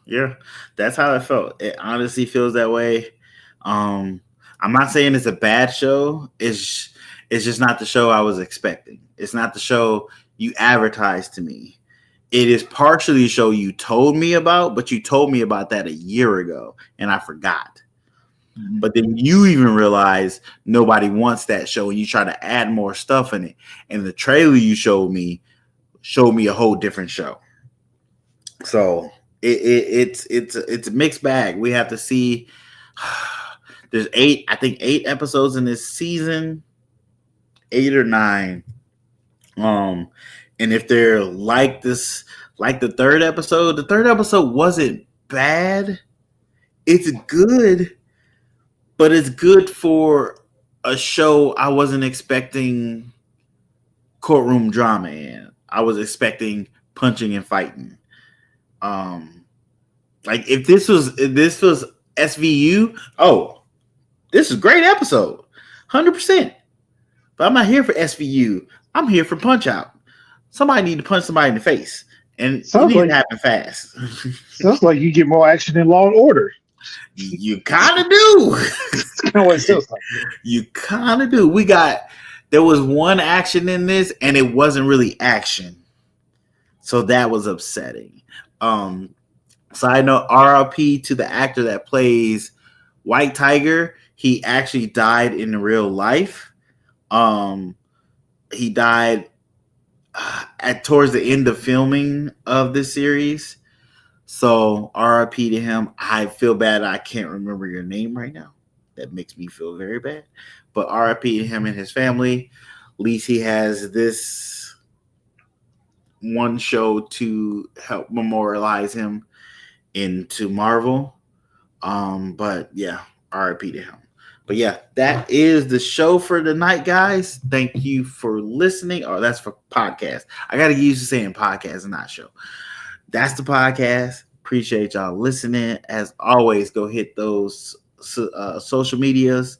Yeah, that's how it felt. It honestly feels that way. I'm not saying it's a bad show. It's just not the show I was expecting. It's not the show you advertised to me. It is partially a show you told me about, but you told me about that a year ago, and I forgot. But then you even realize nobody wants that show, and you try to add more stuff in it. And the trailer you showed me a whole different show. So it's a mixed bag. We have to see. There's 8 episodes in this season, 8 or 9. And if they're like this, like the third episode wasn't bad. It's good, but it's good for a show I wasn't expecting courtroom drama in. I was expecting punching and fighting. Like if this was SVU, oh, this is a great episode, 100%. But I'm not here for SVU. I'm here for Punch Out. Somebody need to punch somebody in the face, and it needs to happen fast. Sounds like you get more action in Law and Order. You kind of do. That's kind of what it feels like. You kind of do. There was one action in this, and it wasn't really action, so that was upsetting. Side note, RIP to the actor that plays White Tiger. He actually died in real life. He died towards the end of filming of this series. So RIP to him. I feel bad I can't remember your name right now. That makes me feel very bad. But RIP to him and his family. At least he has this one show to help memorialize him into Marvel. But yeah, RIP to him. But yeah, that is the show for tonight, guys. Thank you for listening. Oh, that's for podcast. I got to get used to saying podcast and not show. That's the podcast. Appreciate y'all listening. As always, go hit those social medias,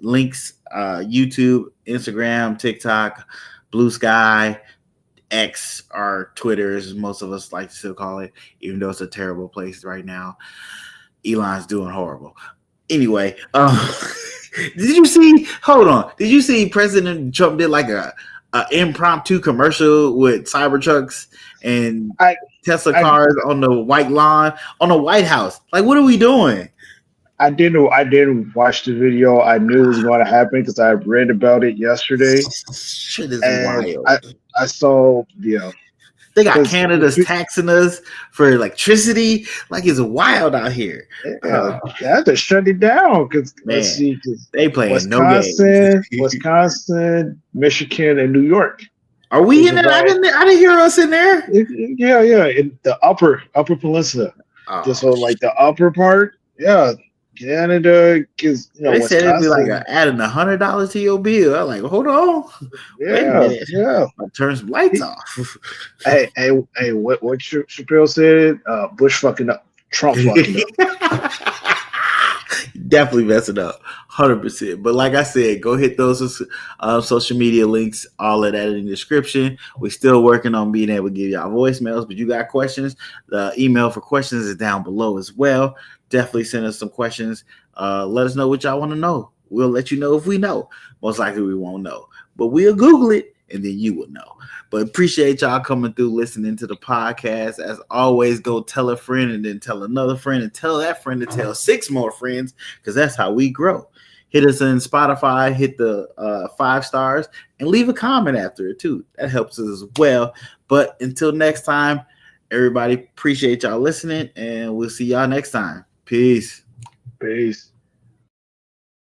links, YouTube, Instagram, TikTok, Blue Sky, X, or Twitter, as most of us like to still call it, even though it's a terrible place right now. Elon's doing horrible. Anyway, did you see President Trump did like a impromptu commercial with Cybertrucks and Tesla cars on the white lawn on the White House? Like, what are we doing? I didn't watch the video. I knew it was going to happen because I read about it yesterday. Shit is wild. I saw, they got Canada's taxing us for electricity. Like, it's wild out here. Yeah, they have to shut it down because they playing Wisconsin, Wisconsin, Michigan, and New York. Are we in there? I didn't hear us in there. Yeah, in the upper peninsula. So like the upper part, yeah. Canada, because they said it'd be like adding $100 to your bill. I'm like, hold on, yeah. I'll turn some lights off. hey, what Chappelle said? Bush fucking up, Trump fucking up. Definitely messing up, 100%. But like I said, go hit those social media links. All of that in the description. We're still working on being able to give y'all voicemails, but you got questions? The email for questions is down below as well. Definitely send us some questions. Let us know what y'all want to know. We'll let you know if we know. Most likely we won't know, but we'll Google it and then you will know. But appreciate y'all coming through, listening to the podcast. As always, go tell a friend and then tell another friend and tell that friend to tell 6 more friends, because that's how we grow. Hit us in Spotify, hit the 5 stars, and leave a comment after it too. That helps us as well. But until next time, everybody, appreciate y'all listening, and we'll see y'all next time. Peace.